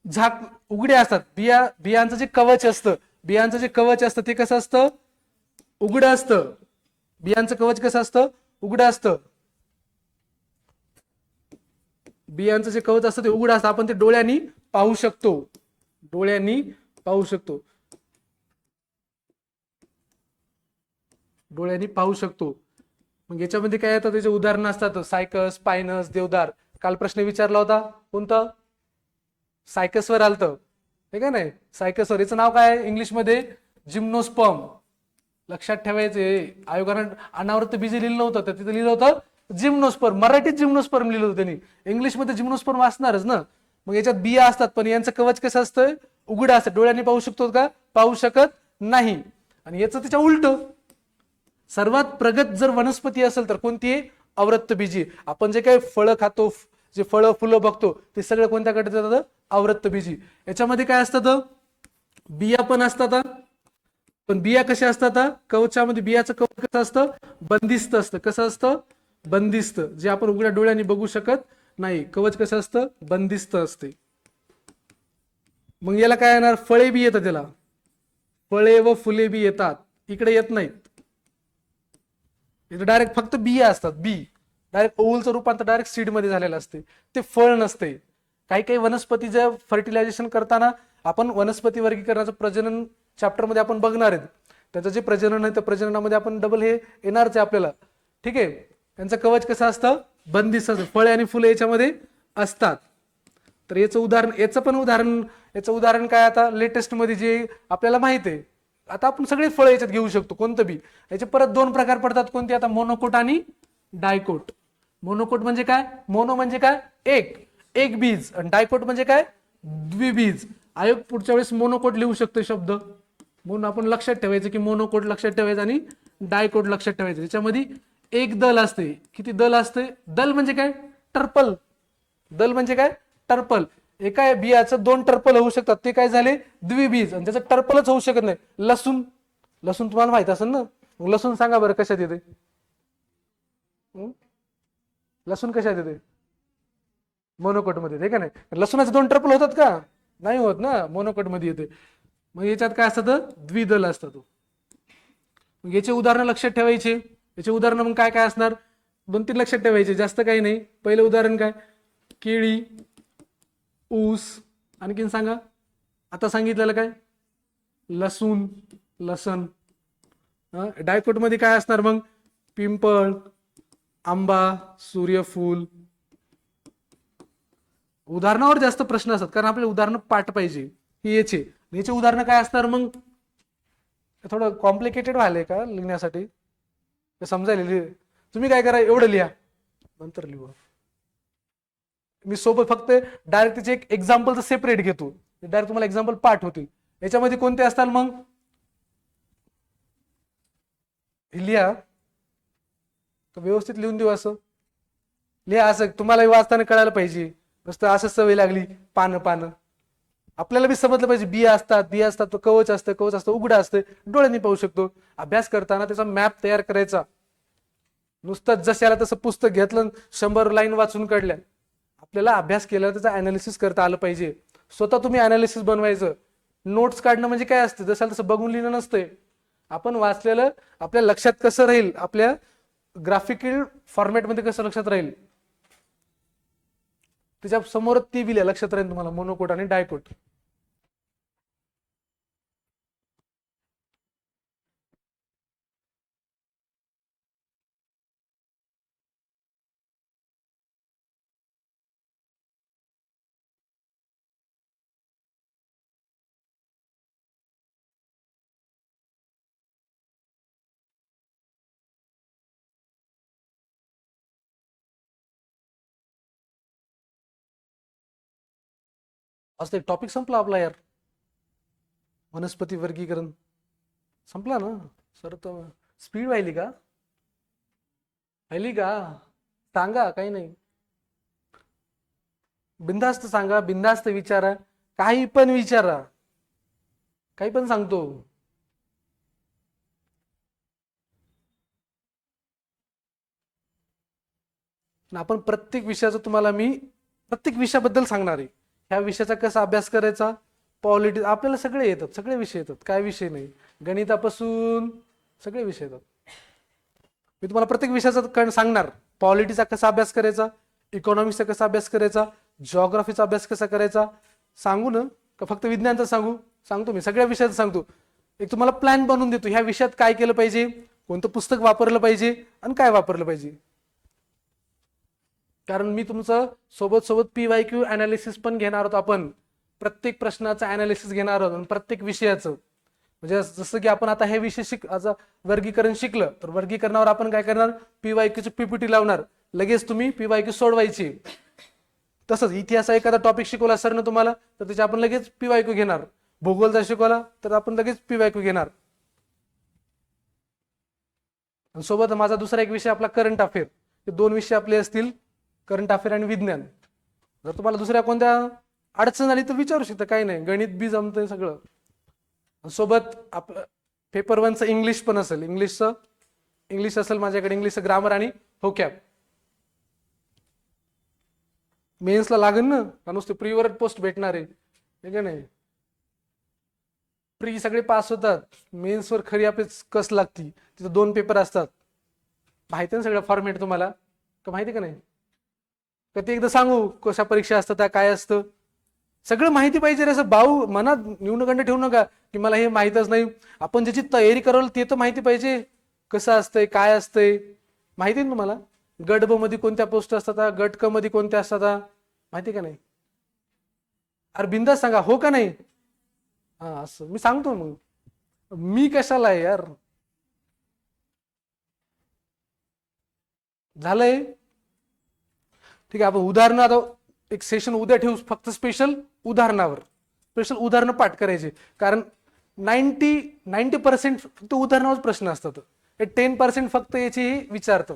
झाक उघड्या असतात. बियांचं जे कवच असतं, बियांचं जे कवच असतं ते कसं असतं? उघडं असतं. बियांचं कवच कसं असतं? उघडं असतं. बियांचं जे कवच असतं ते उघडं असतं. आपण ते डोळ्यांनी पाहू शकतो. डोळ्यांनी पाहू शकतो. डोळ्यांनी पाहू शकतो. मग याच्यामध्ये काय येतं? त्याचे उदाहरणं असतात: सायकस, पायनस, देवदार. काल प्रश्न विचारला होता, कोणतं? सायकसवर आलतं, हे का नाही? सायकसवर. याचं नाव काय इंग्लिशमध्ये? जिम्नोस्पर्म. लक्षात ठेवायचे. आयोगानं अनावृत्त बीजी लिहिलं नव्हतं, तर तिथे लिहिलं होतं जिम्नोस्पर्म. मराठीत जिम्नोस्पर्म लिहिलं होतं त्यांनी, इंग्लिशमध्ये जिम्नोस्पर्म असणारच ना. मग याच्यात बिया असतात, पण यांचं कवच कसं असतं? उघडं असतं. डोळ्यांनी पाहू शकतो का? पाहू शकत नाही. आणि याचं त्याच्या उलट, सर्वात प्रगत जर वनस्पती असेल तर कोणती? आवृत्त बीजी. आपण जे काही फळं खातो, जे फळं फुलं बघतो, ते सगळं कोणत्या गटात येतात? आवृत्त बीजी. याच्यामध्ये काय असतात? बिया पण असतात, पण बिया कशा असतात? कवचामध्ये बियाचं कवच कसं असतं? बंदिस्त असतं. कसं असतं? बंदिस्त. जे आपण उघड्या डोळ्यांनी बघू शकत नाही. कवच कसं असतं? बंदिस्त असते. मग याला काय येणार? फळे बी येतात त्याला. फळे व फुले बी येतात, इकडे येत नाहीत. इथे डायरेक्ट फक्त बिया असतात. बी डायरेक्ट ओव्हलचं रूपांतर डायरेक्ट सीड मध्ये झालेलं असते, ते फळ नसते. काही काही वनस्पतीचं फर्टिलायझेशन करताना आपण वनस्पती वर्गीकरणाचं प्रजनन चॅप्टरमध्ये आपण बघणार आहेत. त्याचं जे प्रजनन आहे त्या प्रजननामध्ये आपण डबल हे येणारच आहे आपल्याला. ठीक आहे. त्यांचं कवच कसं असतं, बंदिस्त असतं, फळे आणि फुले याच्यामध्ये असतात. तर याचं उदाहरण काय आता लेटेस्ट मध्ये जे आपल्याला माहित आहे. आता आपण सगळे फळं याच्यात घेऊ शकतो कोणतं बी. याचे परत दोन प्रकार पडतात कोणते, आता मोनोकोट आणि डायकोट. मोनोकोट म्हणजे काय, मोनो म्हणजे काय एक बीज, आणि डायकोट म्हणजे काय द्विबीज. आयोग पुढच्या वेळेस मोनोकोट लिहू शकतो शब्द, म्हणून आपण लक्षात ठेवायचं की मोनोकोट लक्षात ठेवायचं आणि डायकोट लक्षात ठेवायचं. त्याच्यामध्ये एक दल असते. किती दल असते, दल म्हणजे काय टर्पल. दल म्हणजे काय टर्पल. एका बियाचं दोन टर्पल होऊ शकतात, ते काय झाले द्विबीज, आणि त्याचं टर्पलच होऊ शकत नाही. लसूण तुम्हाला माहित असेल ना, लसूण सांगा बरं कशात येते, लसूण कशात येते, मोनोकोट मध्ये येते का नाही. लसूणाचे दोन टर्पल होतात का, नाही होत ना, मोनोकोट मध्ये येते. मग याच्यात काय असतं, द्विदल असतात. मग याचे उदाहरण लक्षात ठेवायचे. याचे उदाहरण मग काय काय असणार, 2-3 लक्षात ठेवायचे, जास्त काही नाही. पहिलं उदाहरण काय, केळी, ऊस, आणखीन सांगा. आता सांगितलेलं काय, लसण. डायकोट मध्ये काय असणार मग, पिंपळ, आंबा, सूर्यफूल. उदाहरणावर जास्त प्रश्न असतात, कारण आपले उदाहरण पाठ पाहिजे. ही याचे उदाहरण काय असणार मग, थोडं कॉम्प्लिकेटेड व्हायलंय का लिहिण्यासाठी, समजायला. तुम्ही काय करा, एवढं लिहा, नंतर लिहू. मी सोबत फक्त डायरेक्ट त्याचे एक एक्झाम्पलचं सेपरेट घेतो, डायरेक्ट तुम्हाला एक्झाम्पल पाठ होतील. याच्यामध्ये कोणते असतात मग, लिहा, व्यवस्थित लिहून देऊ, असं लिहा, असं तुम्हाला वाचताना कळायला पाहिजे. नुसतं असं सवय लागली पानं, आपल्याला बी समजलं पाहिजे. बिया असतात, कवच असतं, उघडं असतं, डोळ्यांनी पाहू शकतो. अभ्यास करताना त्याचा मॅप तयार करायचा. नुसतं जशाला तसं पुस्तक घेतलं 100 लाईन वाचून काढल्या. आपल्याला अभ्यास केला त्याचा अनालिसिस करता आलं पाहिजे. स्वतः तुम्ही अनालिसिस बनवायचं. नोट्स काढणं म्हणजे काय असतं, जसं तसं बघून लिहिणं नसतंय. आपण वाचलेलं आपल्या लक्षात कसं राहील, आपल्या ग्राफिकल फॉर्मॅटमध्ये कसं लक्षात राहील, त्याच्या समोर ती बी लक्षात राहील तुम्हाला, मोनोकोट आणि डायकोट. असं टॉपिक संपला आपला यार, वनस्पती वर्गीकरण संपला ना सर. तर स्पीड व्हायली का, सांगा, काही नाही, बिंदास्त सांगा, बिंदास्त विचारा, काही पण विचारा, काही पण सांगतो. आपण प्रत्येक विषयाचं तुम्हाला मी प्रत्येक विषयाबद्दल सांगणार आहे. ह्या विषयाचा कसा अभ्यास करायचा, पॉलिटिक्स, आपल्याला सगळे येतात, सगळे विषय येतात, काय विषय नाही, गणितापासून सगळे विषय येतात. मी तुम्हाला प्रत्येक विषयाचा सांगणार. पॉलिटिक्सचा कसा अभ्यास करायचा, इकॉनॉमिक्सचा कसा अभ्यास करायचा, जिओग्राफीचा अभ्यास कसा करायचा, सांगू ना का फक्त विज्ञानचा सांगतो मी, सगळ्या विषयाचं सांगतो. एक तुम्हाला प्लॅन बनवून देतो, ह्या विषयात काय केलं पाहिजे, कोणतं पुस्तक वापरलं पाहिजे आणि काय वापरलं पाहिजे. कारण मी तुमचं सोबत PYQ अनालिसिस पण घेणार आहोत. आपण प्रत्येक प्रश्नाचं अनालिसिस घेणार आहोत, प्रत्येक विषयाचं. म्हणजे जसं की आपण आता हे विषय वर्गीकरण शिकलं, तर वर्गीकरणावर आपण काय करणार, PYQ ची PPT लावणार, लगेच तुम्ही PYQ सोडवायची. तसंच इतिहास एखादा टॉपिक शिकवला सरनं तुम्हाला, तर त्याचे आपण लगेच PYQ घेणार. भूगोलचा शिकवला तर आपण लगेच PYQ घेणार. सोबत माझा दुसरा एक विषय आपला करंट अफेअर. हे 2 विषय आपले असतील, करंट अफेअर आणि विज्ञान. जर तुम्हाला दुसऱ्या कोणत्या अडचण आली तर विचारू शकता, काही नाही, गणित बी जमतंय सगळं. सोबत पेपर 1चं इंग्लिश पण असेल, इंग्लिश असेल माझ्याकडे, इंग्लिशचं ग्रामर आणि व्होकॅब. मेन्सला लागेल ना, का नुसते प्रीवर पोस्ट भेटणार आहे का नाही. प्री सगळे पास होतात, मेन्सवर खरी आपली कस लागती. तिथं 2 पेपर असतात, माहिती ना सगळं फॉर्मॅट तुम्हाला, का माहिती का नाही. कधी एकदा सांगू कशा परीक्षा असतात त्या काय असतं सगळं माहिती पाहिजे रे. असं भाऊ मनात न्यूनगंड ठेवू नका की मला हे माहितच नाही. आपण ज्याची तयारी कराल ते तर माहिती पाहिजे कसं असतंय काय असतंय. माहिती आहे ना तुम्हाला गट ब मध्ये कोणत्या पोस्ट असतात गट क मध्ये कोणत्या असतात माहिती का नाही. अरे बिंदास सांगा हो का नाही. हा असं मी सांगतो मग मी कशाला आहे यार. झालंय ठीक आहे. आपण उदाहरणं आता एक सेशन उद्या ठेवू फक्त स्पेशल उदाहरणावर. स्पेशल उदाहरणं पाठ करायचे कारण 90% फक्त उदाहरणावर प्रश्न असतात. हे 10% फक्त याची विचारतात.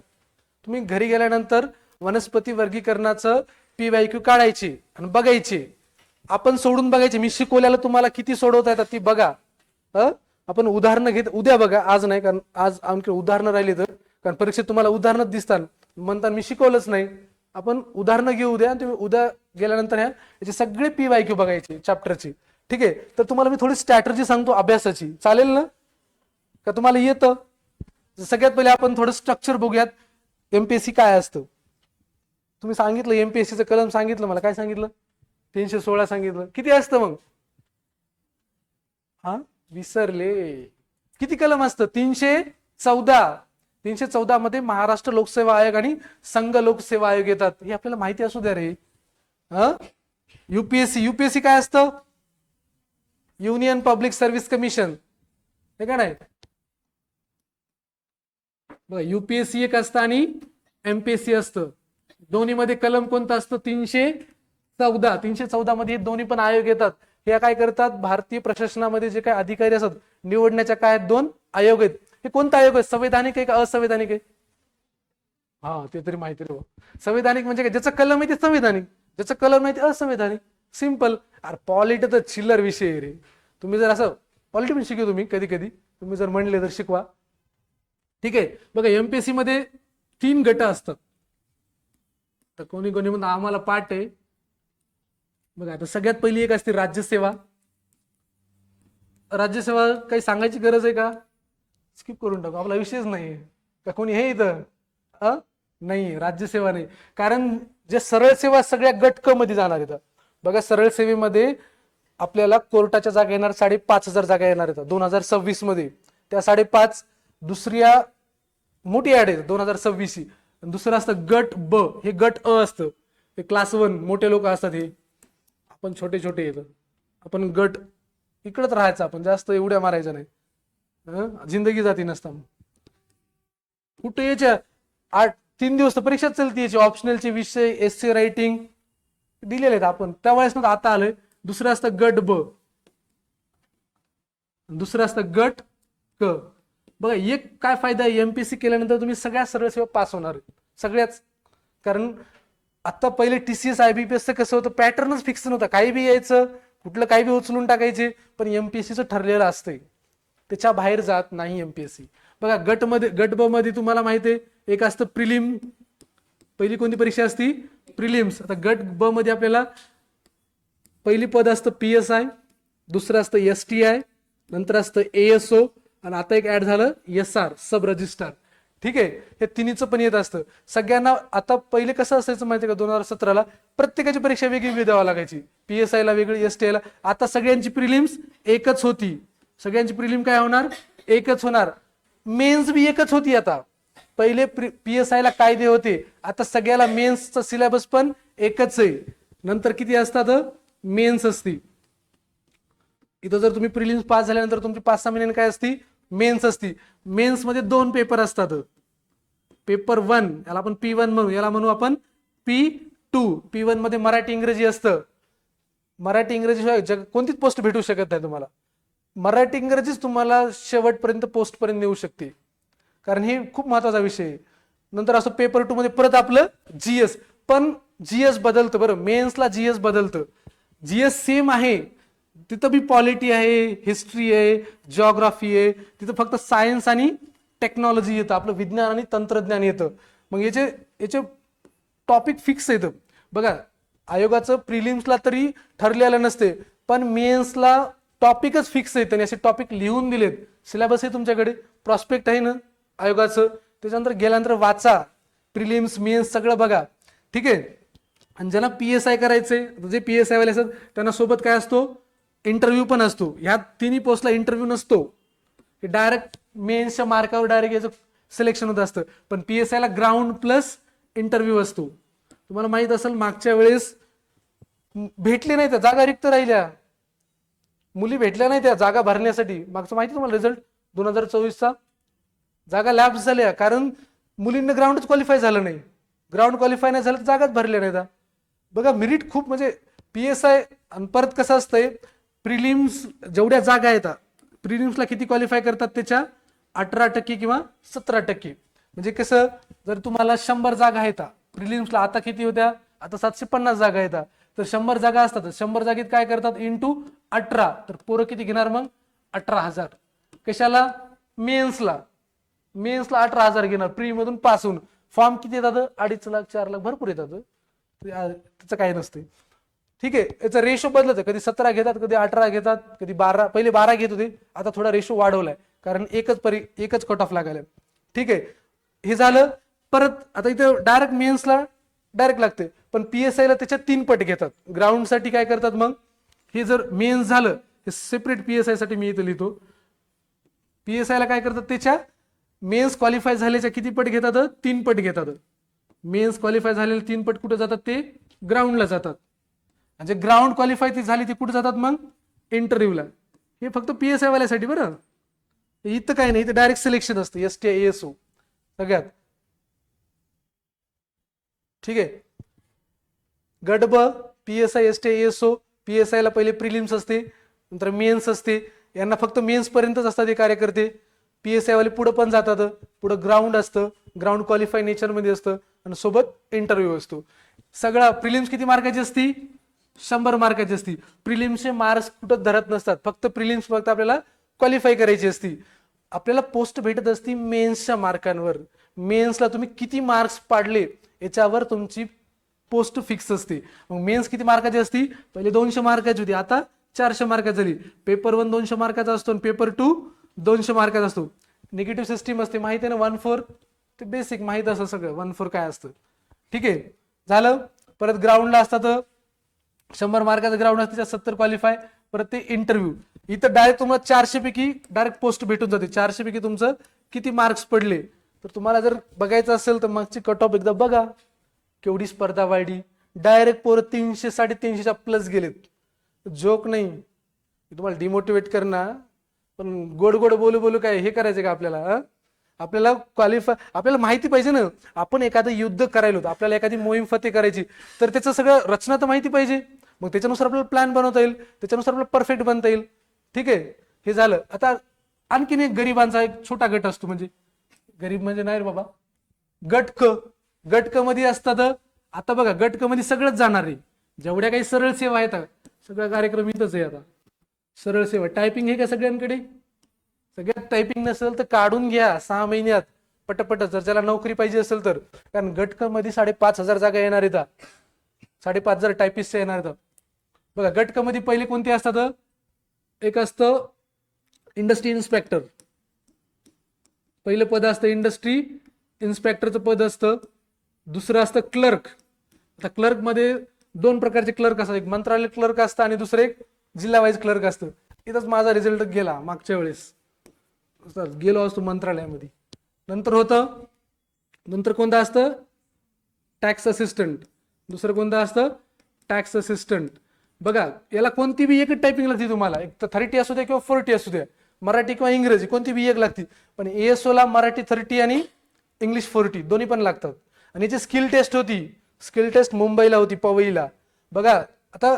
तुम्ही घरी गेल्यानंतर वनस्पती वर्गीकरणाचं PYQ काढायचे आणि बघायचे. आपण सोडून बघायचे. मी शिकवल्याला तुम्हाला किती सोडवता येतात ती बघा. आपण उदाहरणं घेत उद्या बघा आज नाही कारण आज आमची उदाहरणं राहिली तर कारण परीक्षेत तुम्हाला उदाहरणच दिसतात म्हणता मी शिकवलंच नाही. आपण उदाहरणं घेऊ उद्या तुम्ही उद्या गेल्यानंतर याचे सगळे PYQ बघायचे चॅप्टरची. ठीक आहे तर तुम्हाला मी थोडी स्ट्रॅटर्जी सांगतो अभ्यासाची चालेल ना का तुम्हाला येतं. सगळ्यात पहिले आपण थोडं स्ट्रक्चर बघूयात. MPSC काय असतं तुम्ही सांगितलं MPSCचं कलम सांगितलं मला काय सांगितलं 316 सांगितलं किती असतं मग हा विसरले किती कलम असतं 314. 314 मध्ये महाराष्ट्र लोकसेवा आयोग आणि संघ लोकसेवा आयोग येतात. हे आपल्याला माहिती असू द्या रे. युपीएससी काय असतं युनियन पब्लिक सर्व्हिस कमिशन हे का नाही. बघा UPSC एक असतं आणि MPSC असतं. दोन्ही मध्ये कलम कोणतं असतं 314. 314 मध्ये दोन्ही पण आयोग येतात. हे काय करतात भारतीय प्रशासनामध्ये जे काही अधिकारी असतात निवडण्याच्या काय दोन आयोग आहेत. हे कोणता आयोग आहे संवैधानिक आहे का असंवैधानिक आहे. हा ते तरी माहिती रे. संवैधानिक म्हणजे काय ज्याचं कलम आहे ते संवैधानिक ज्याचं कलम नाही ते असंवैधानिक सिंपल. अरे पॉलिटी तर चिल्लर विषय आहे रे. तुम्ही जर असं पॉलिटी पण शिकू तुम्ही कधी कधी तुम्ही जर म्हणले तर शिकवा. ठीक आहे बघा MPSC मध्ये 3 गट असतात. तर कोणी कोणी म्हणून आम्हाला पाठ आहे बघा. आता सगळ्यात पहिली एक असते राज्यसेवा. राज्यसेवा काही सांगायची गरज आहे का स्किप करून टाकू आपला विषयच नाही का कोणी हे इथं नाही राज्यसेवा नाही कारण जे सरळ सेवा सगळ्या गट क मध्ये जाणार आहेत. बघा सरळ सेवेमध्ये आपल्याला कोर्टाच्या जागा येणार 5,500 जागा येणार आहेत 2026 मध्ये. त्या 5,500 दुसऱ्या मोठी ऍड आहे 2026 ही. दुसरं असतं गट ब हे गट अ असतं हे क्लास 1 मोठे लोक असतात. हे आपण छोटे छोटे येतं आपण गट इकडच राहायचं आपण जास्त एवढ्या मारायचं नाही जिंदगी जाती नसता. कुठे याच्या 3 दिवस तर परीक्षा चलती याची ऑप्शनलचे विषय SC रायटिंग दिलेले आहेत आपण त्यावेळेस ना आता आलोय. दुसरं असतं गट ब दुसरं असतं गट क. बघा एक काय फायदा आहे MPSC केल्यानंतर तुम्ही सगळ्या सरळ सेवा पास होणार सगळ्याच. कारण आता पहिले TCS IBPS कसं होतं पॅटर्नच फिक्स नव्हतं काही बी यायचं कुठलं काही बी उचलून टाकायचे. पण MPSCचं ठरलेलं असतंय त्याच्या बाहेर जात नाही MPSC. बघा गट ब मध्ये तुम्हाला माहिती आहे एक असतं प्रिलिम. पहिली कोणती परीक्षा असती प्रिलिम्स. आता गट ब मध्ये आपल्याला पहिली पद असतं PSI दुसरं असतं STI नंतर असतं ASO आणि आता एक ऍड झालं SR सब रजिस्ट्रार. ठीक आहे हे तिन्हीचं पण येत असतं सगळ्यांना. आता पहिले कसं असायचं माहिती आहे का 2017ला प्रत्येकाची परीक्षा वेगळी द्यावी लागायची. PSI ला वेगळी STI ला. आता सगळ्यांची प्रिलिम्स एकच होती. सगळ्यांची प्रिलिम काय होणार एकच होणार. मेन्स बी एकच होती. आता पहिले PSI ला कायदे होते आता सगळ्याला मेन्सचा सिलेबस पण एकच आहे. नंतर किती असतात मेन्स असती. इथं जर तुम्ही प्रिलिम्स पास झाल्यानंतर तुमची 5-6 महिन्यांनी काय असती मेन्स असती. मेन्स मध्ये 2 पेपर असतात. पेपर 1 याला आपण P1 म्हणू याला म्हणू आपण P2. P1 मध्ये मराठी इंग्रजी असतं. मराठी इंग्रजी शिवाय कोणतीच पोस्ट भेटू शकत नाही तुम्हाला. मराठी इंग्रजीच तुम्हाला शेवटपर्यंत पोस्ट पर्यंत नेऊ शकते कारण हे खूप महत्वाचा विषय आहे. नंतर असं पेपर 2 मध्ये परत आपलं GS पण GS बदलतं बरं. मेन्सला GS बदलतं. GS सेम आहे तिथं बी पॉलिटी आहे हिस्ट्री आहे जिओग्राफी आहे. तिथं फक्त सायन्स आणि टेक्नॉलॉजी येतं आपलं विज्ञान आणि तंत्रज्ञान येतं. मग याचे टॉपिक फिक्स येतं. बघा आयोगाचं प्रिलिम्सला तरी ठरलेलं नसते पण मेन्सला टॉपिकच फिक्स येतं आणि असे टॉपिक लिहून दिलेत. सिलेबस आहे तुमच्याकडे प्रॉस्पेक्ट आहे ना आयोगाचं त्याच्यानंतर गेल्यानंतर वाचा प्रिलिम्स मेन्स सगळं बघा. ठीक आहे आणि ज्यांना PSI करायचंय, जे PSI वाले असतात त्यांना सोबत काय असतो, इंटरव्ह्यू पण असतो. ह्या तिन्ही पोस्टला इंटरव्ह्यू नसतो, डायरेक्ट मेन्सच्या मार्कावर डायरेक्ट याचं सिलेक्शन होत असतं. पण PSI ला ग्राउंड प्लस इंटरव्ह्यू असतो. तुम्हाला माहित असेल मागच्या वेळेस भेटले नाही, त्या जागा रिक्त राहिल्या, मुली भेटल्या नाही त्या जागा भरण्यासाठी. मागचं माहिती तुम्हाला रिझल्ट 2024चा जागा लॅप्स झाल्या, कारण मुलींना ग्राउंडच क्वालिफाय झालं नाही. ग्राउंड क्वालिफाय नाही झालं तर जागाच भरल्या नाही. बघा मेरिट खूप, म्हणजे PSI. आणि परत कसं असतंय, प्रिलिम्स जेवढ्या जागा आहेत, प्रिलिम्सला किती क्वालिफाय करतात त्याच्या 18% किंवा 17%. म्हणजे कसं, जर तुम्हाला 100 जागा आहेत प्रिलिम्सला, आता किती होत्या, आता 750 जागा आहेत, तर 100 जागा असतात, 100 जागेत काय करतात इंटू 18, तर पोरं किती घेणार मग, 18,000. कशाला, मेन्सला 18,000 घेणार, प्री मधून पास होऊन. फॉर्म किती येतात, 2.5 लाख 4 लाख भरपूर येतात, त्याचं काय नसते. ठीक आहे, याचा रेशो बदलत, कधी 17 घेतात, कधी 18 घेतात, कधी 12. पहिले 12 घेत होते, आता थोडा रेशो वाढवलाय, कारण एकच कट ऑफ लागायला. ठीक आहे, हे झालं. परत आता इथे डायरेक्ट मेन्सला डायरेक्ट लागते, पण PSI ला त्याच्या 3 पट घेतात. ग्राउंड साठी काय करतात मग, हे जर मेन्स झालं, हे सेपरेट PSI साठी मी इथे लिहितो. PSI ला काय करतात, त्याच्या मेन्स क्वालिफाय झाल्याच्या किती पट घेतात, 3 पट घेतात. मेन्स क्वालिफाय झालेले 3 पट कुठे जातात, ते ग्राउंडला जातात. म्हणजे ग्राउंड क्वालिफाय ती झाली ती कुठे जातात मग, इंटरव्ह्यूला. हे फक्त PSI वाल्यासाठी बरं, इथं काय नाही, इथं डायरेक्ट सिलेक्शन असतं ST ASO सगळ्यात. ठीक आहे, गट ब PSI ST ASO. PSI ला पहिले प्रिलिम्स असते, नंतर मेन्स असते. यांना फक्त मेन्स पर्यंतच असतात हे कार्यकर्ते. PSI वाले पुढे पण जातात, पुढे ग्राउंड असतं, ग्राउंड क्वालिफाय नेचर मध्ये असतं, आणि सोबत इंटरव्ह्यू असतो. सगळा प्रिलिम्स किती मार्काची असती, 100 मार्काची असती. प्रिलिम्सचे मार्क्स कुठं धरत नसतात, फक्त प्रिलिम्स फक्त आपल्याला क्वालिफाय करायची असती. आपल्याला पोस्ट भेटत असती मेन्सच्या मार्कांवर. मेन्सला तुम्ही किती मार्क्स पाडले याच्यावर तुमची पोस्ट फिक्स असते. मग मेन्स किती मार्काची असती, पहिले 200 मार्काची होती, आता 400 मार्काची झाली. पेपर 1 200 मार्काचा असतो, आणि पेपर 2 200 मार्काचा असतो. निगेटिव्ह सिस्टीम असते, माहिती आहे ना, 1/4. ते बेसिक माहित असं सगळं 1/4 काय असतं. ठीक आहे, झालं. परत ग्राउंडला असतात 100 मार्काचं ग्राउंड असतं, 70 क्वालिफाय. परत ते इंटरव्ह्यू, इथं डायरेक्ट तुम्हाला 400 पैकी डायरेक्ट पोस्ट भेटून जाते. 400 पैकी तुमचं किती मार्क्स पडले. तर तुम्हाला जर बघायचं असेल तर मागची कट ऑफ एकदा बघा, केवढी स्पर्धा वाढली. डायरेक्ट पोरं 300 350च्या प्लस गेलेत. जोक नाही, तुम्हाला डिमोटिवेट करणार, पण गोड गोड बोलू बोलू काय हे करायचं का आपल्याला. आपल्याला क्वालिफाय, आपल्याला माहिती पाहिजे ना, आपण एखादं युद्ध करायला होतं, आपल्याला एखादी मोहीम फतेह करायची, तर त्याचं सगळं रचना तर माहिती पाहिजे. मग त्याच्यानुसार आपल्याला प्लॅन बनवता येईल, त्याच्यानुसार आपल्याला परफेक्ट बनता येईल. ठीक आहे, हे झालं. आता आणखीन एक गरिबांचा एक छोटा गट असतो, म्हणजे गरीब म्हणजे नाही रे बाबा, गट क मध्ये असतात. आता बघा गट क मध्ये सगळंच जाणार आहे, जेवढ्या काही सरळ सेवा आहेत सगळा कार्यक्रम इथंच आहे. आता सरळ सेवा टायपिंग हे का सगळ्यांकडे, सगळ्यात टायपिंग नसेल तर काढून घ्या 6 महिन्यात पटपट, जर त्याला नोकरी पाहिजे असेल तर. कारण गट क मध्ये 5,500 जागा येणार आहेत, 5,500 टायपिस्ट येणार आहेत. बघा गट क मध्ये पहिले कोणते असतात, एक असतं इंडस्ट्री इन्स्पेक्टर, पहिलं पद असतं इंडस्ट्री इन्स्पेक्टरचं पद असतं. दुसरं असतं क्लर्क. आता क्लर्क मध्ये 2 प्रकारचे क्लर्क असतात, एक मंत्रालय क्लर्क असतं आणि दुसरं एक जिल्हा वाईज क्लर्क असतं. इथंच माझा रिझल्ट गेला मागच्या वेळेस, गेलो असतो मंत्रालयामध्ये. नंतर कोणतं असतं, टॅक्स असिस्टंट. दुसरं कोणतं असतं, टॅक्स असिस्टंट. बघा याला कोणती बी एकच टायपिंग लागते तुम्हाला, एक तर 30 असू द्या किंवा 40 असू द्या, मराठी किंवा इंग्रजी कोणती बी एक लागते. पण ASO ला मराठी 30 आणि इंग्लिश 40 दोन्ही पण लागतात. आणि याची स्किल टेस्ट होती, स्किल टेस्ट मुंबईला होती, पवईला. बघा आता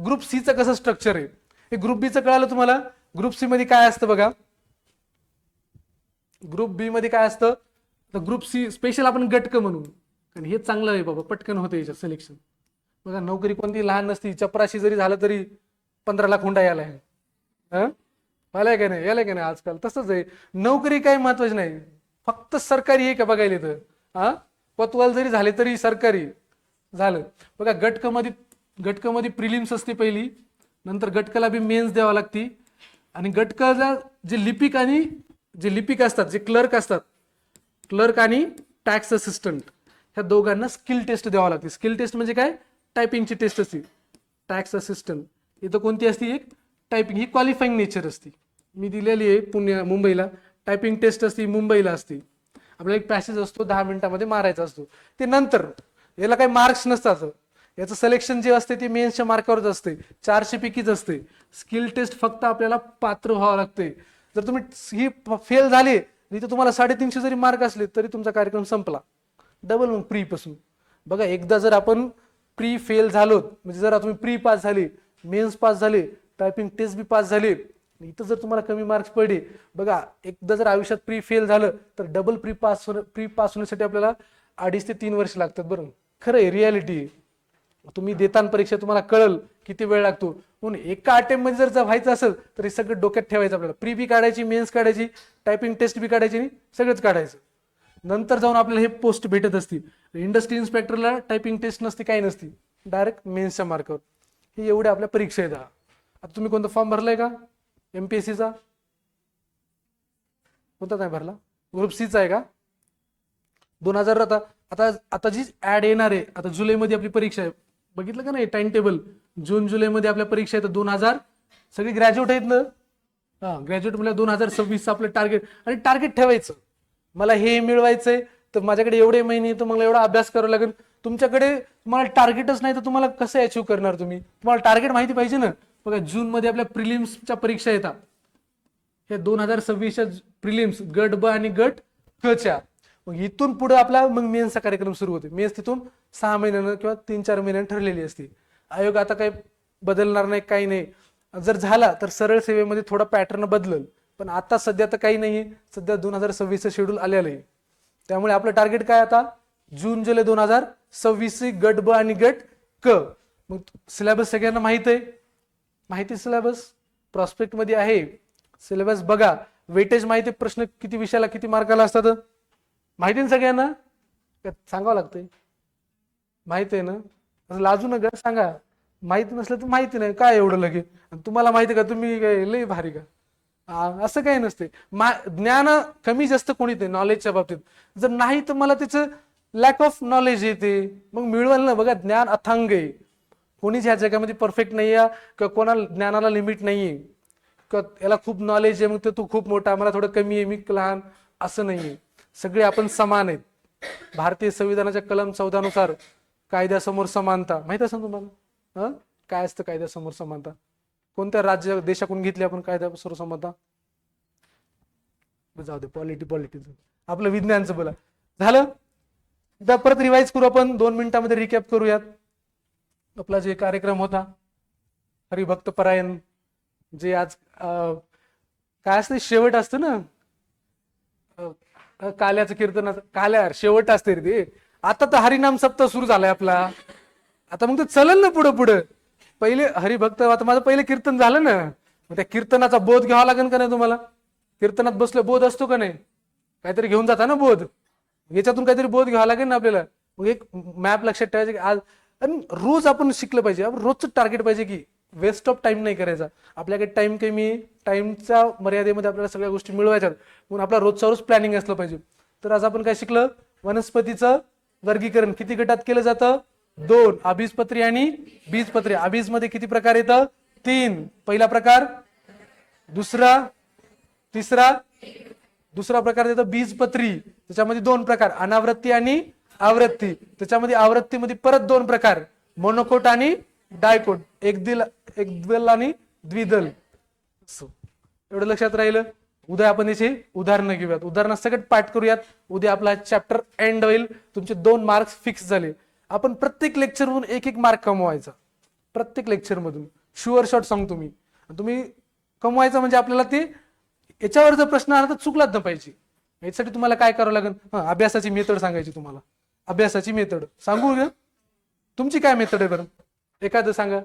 ग्रुप सी चं कसं स्ट्रक्चर आहे, हे ग्रुप बी चं कळालं तुम्हाला. ग्रुप सी मध्ये काय असतं बघा, ग्रुप बी मध्ये काय असतं, ग्रुप सी स्पेशल आपण गटक म्हणून, कारण हे चांगलं आहे बाबा, पटकन होतं याच्यात सिलेक्शन. बघा नोकरी कोणती लहान नसती, चपराशी जरी झालं तरी 15 लाख हुंडा यायला आहे. यालाय का नाही, यालाय का नाही, आजकाल तसंच आहे. नोकरी काही महत्वाची नाही, फक्त सरकारी आहे का बघायला तर. पतवाल जरी झाले तरी सरकारी झालं. बघा गटकमध्ये प्रिलिम्स असते पहिली, नंतर गटकाला बी मेन्स द्यावा लागती, आणि गटकाला जे लिपिक असतात, जे क्लर्क असतात, क्लर्क आणि टॅक्स असिस्टंट, ह्या दोघांना स्किल टेस्ट द्यावा लागते. स्किल टेस्ट म्हणजे काय, टायपिंगची टेस्ट असते, टॅक्स असिस्टंट. इथं कोणती असते? एक टायपिंग, ही क्वालिफाईंग नेचर असते. मी दिलेली आहे मुंबईला टायपिंग टेस्ट असते, मुंबईला असते. आपल्याला एक पॅसेज असतो 10 मिनिटामध्ये मारायचा असतो. ते नंतर याला काही मार्क्स नसतात. याचं सिलेक्शन जे असते ते मेन्सच्या मार्कावरच असते, 400 पैकीच असते. स्किल टेस्ट फक्त आपल्याला पात्र व्हावं लागते. जर तुम्ही ही फेल झाले तर तुम्हाला 350 जरी मार्क असले तरी तुमचा कार्यक्रम संपला. डबल मग प्री पासून बघा. एकदा जर आपण प्री फेल झालो, म्हणजे जर तुम्ही प्री पास झाले, मेन्स पास झाले, टायपिंग टेस्ट बी पास झाले, इथं जर तुम्हाला कमी मार्क्स पडले, बघा एकदा जर आयुष्यात प्री फेल झालं तर डबल प्री पास होण्यासाठी आपल्याला 2.5 ते 3 वर्ष लागतात. बरं, खरं आहे, रियालिटी. तुम्ही देताना परीक्षा तुम्हाला कळल किती वेळ लागतो. म्हणून एका अटेम्प्ट मध्ये जर व्हायचं असेल तर हे सगळं डोक्यात ठेवायचं. आपल्याला प्री बी काढायची, मेन्स काढायची, टायपिंग टेस्ट बी काढायची, सगळंच काढायचं. नंतर जाऊन आपल्याला हे पोस्ट भेटत असतील. इंडस्ट्री इन्स्पेक्टरला टायपिंग टेस्ट नसते, काही नसती, डायरेक्ट मेन्सच्या मार्कावर. हे एवढ्या आपल्या परीक्षा आहेत. आता तुम्ही कोणता फॉर्म भरलाय का? MPSCचा कोणता नाही भरला? ग्रुप सीचा आहे का? 2000 आता जी ऍड येणार आहे, आता जुलैमध्ये आपली परीक्षा आहे, बघितलं का नाही टाइम टेबल? जून जुलैमध्ये आपल्या परीक्षा आहे. तर 2000 सगळे ग्रॅज्युएट आहेत ना. ग्रॅज्युएट म्हणजे 2026 आपलं टार्गेट. आणि टार्गेट ठेवायचं, मला हे मिळवायचंय तर माझ्याकडे एवढे महिने, तर मला एवढा अभ्यास करावा लागेल. तुमच्याकडे तुम्हाला टार्गेटच नाही तर तुम्हाला कसं अचीव्ह करणार तुम्ही? तुम्हाला टार्गेट माहिती पाहिजे ना. बघा, जून मध्ये आपल्या प्रिलिम्सच्या परीक्षा येतात. हे 2026च्या प्रिलिम्स गट ब आणि गट क च्या. मग इथून पुढे आपला मग मेन्सचा कार्यक्रम सुरू होते. मेन्स तिथून 6 महिन्यानं किंवा 3-4 महिन्यानं ठरलेली असते. आयोग आता काही बदलणार नाही, काही नाही. जर झाला तर सरळ सेवेमध्ये थोडा पॅटर्न बदलल, पण आता सध्या तर काही नाही. सध्या 2026चं शेड्यूल आलेलं आहे. त्यामुळे आपलं टार्गेट काय आता? जून जुलै 2026 गट ब आणि गट क. मग सिलेबस सगळ्यांना माहित आहे? माहिती सिलेबस प्रॉस्पेक्ट मध्ये आहे. सिलेबस बघा, वेटेज माहिती, प्रश्न किती विषयाला किती मार्काला असतात माहिती ना सगळ्यांना? सांगावं लागतंय. माहिती आहे ना? असं लाजू नका, सांगा. माहिती नसलं तर माहिती नाही, काय एवढं लगे? तुम्हाला माहिती का? तुम्ही काय लय भारी का? असं काही नसते. ज्ञान कमी जास्त कोणीच नाही नॉलेजच्या बाबतीत. जर नाही तर मला त्याचं लॅक ऑफ नॉलेज येते, मग मिळवाल ना. बघा, ज्ञान अथांग आहे. कोणीच ह्या जगामध्ये परफेक्ट नाही आहे किंवा कोणाला ज्ञानाला लिमिट नाहीये. याला खूप नॉलेज आहे मग तू खूप मोठा, मला थोडं कमी आहे, मी लहान, असं नाहीये. सगळे आपण समान आहेत. भारतीय संविधानाच्या कलम 14 नुसार कायद्यासमोर समानता. माहित असेल तुम्हाला? काय असतं कायद्यासमोर समानता? कोणत्या देशाकडून घेतली आपण कायद्यासमोर समानता? जाऊ दे, पॉलिटी आपलं विज्ञानचं बोला. झालं? एकदा परत रिवाइज करू आपण, 2 मिनिटांमध्ये रिकॅप करूयात. आपला जे कार्यक्रम होता हरिभक्त परायण, जे आज काय असतं, शेवट असतं ना काल्याचं कीर्तनाचं, काल्या शेवट असते रे ते. आता तर हरिनाम सप्ताह सुरू झालाय आपला. आता मग ते चलन ना पुढं पुढं. पहिले हरिभक्त, आता माझं पहिले कीर्तन झालं ना, मग त्या कीर्तनाचा बोध घ्यावा लागेल का नाही तुम्हाला? कीर्तनात बसलं बोध असतो का नाही? काहीतरी घेऊन जाता ना बोध. याच्यातून काहीतरी बोध घ्यावा लागेल ना आपल्याला. मग एक मॅप लक्षात ठेवायचं की आज आणि रोज आपण शिकलं पाहिजे. रोजचं टार्गेट पाहिजे की वेस्ट ऑफ टाइम नाही करायचा. आपल्याकडे टाइम कमी, टाइमच्या मर्यादेमध्ये आपल्याला सगळ्या गोष्टी मिळवायच्यात, म्हणून आपला रोजचा रोज प्लॅनिंग असलं पाहिजे. तर आज आपण काय शिकलं? वनस्पतीचं वर्गीकरण किती गटात केलं जातं? 2, अबीजपत्री आणि बीजपत्री. अबीज मध्ये किती प्रकार येतं? 3. पहिला प्रकार, दुसरा, तिसरा. दुसरा प्रकार येतं बीजपत्री, त्याच्यामध्ये 2 प्रकार, अनावृत्ती आणि आवृत्ती. त्याच्यामध्ये आवृत्तीमध्ये परत 2 प्रकार, मोनोकोट आणि डायकोट. एकदल आणि द्विदल. एवढं लक्षात राहिलं. उद्या आपण याची उदाहरणं घेऊयात, उदाहरणं सगळं पाठ करूयात. उद्या आपला चॅप्टर एंड होईल. तुमचे 2 मार्क्स फिक्स झाले. आपण प्रत्येक लेक्चर मधून 1 मार्क कमवायचा. प्रत्येक लेक्चर मधून शुअर शॉट सांगतो मी. तुम्ही कमवायचं म्हणजे आपल्याला ते याच्यावर जर प्रश्न आला तर चुकलाच न पाहिजे. याच्यासाठी तुम्हाला काय करावं लागेल? अभ्यासाची मेथड सांगायची तुम्हाला. अभ्यासाची मेथड सांगू का? तुमची काय मेथड आहे बरं? एखादं सांगा.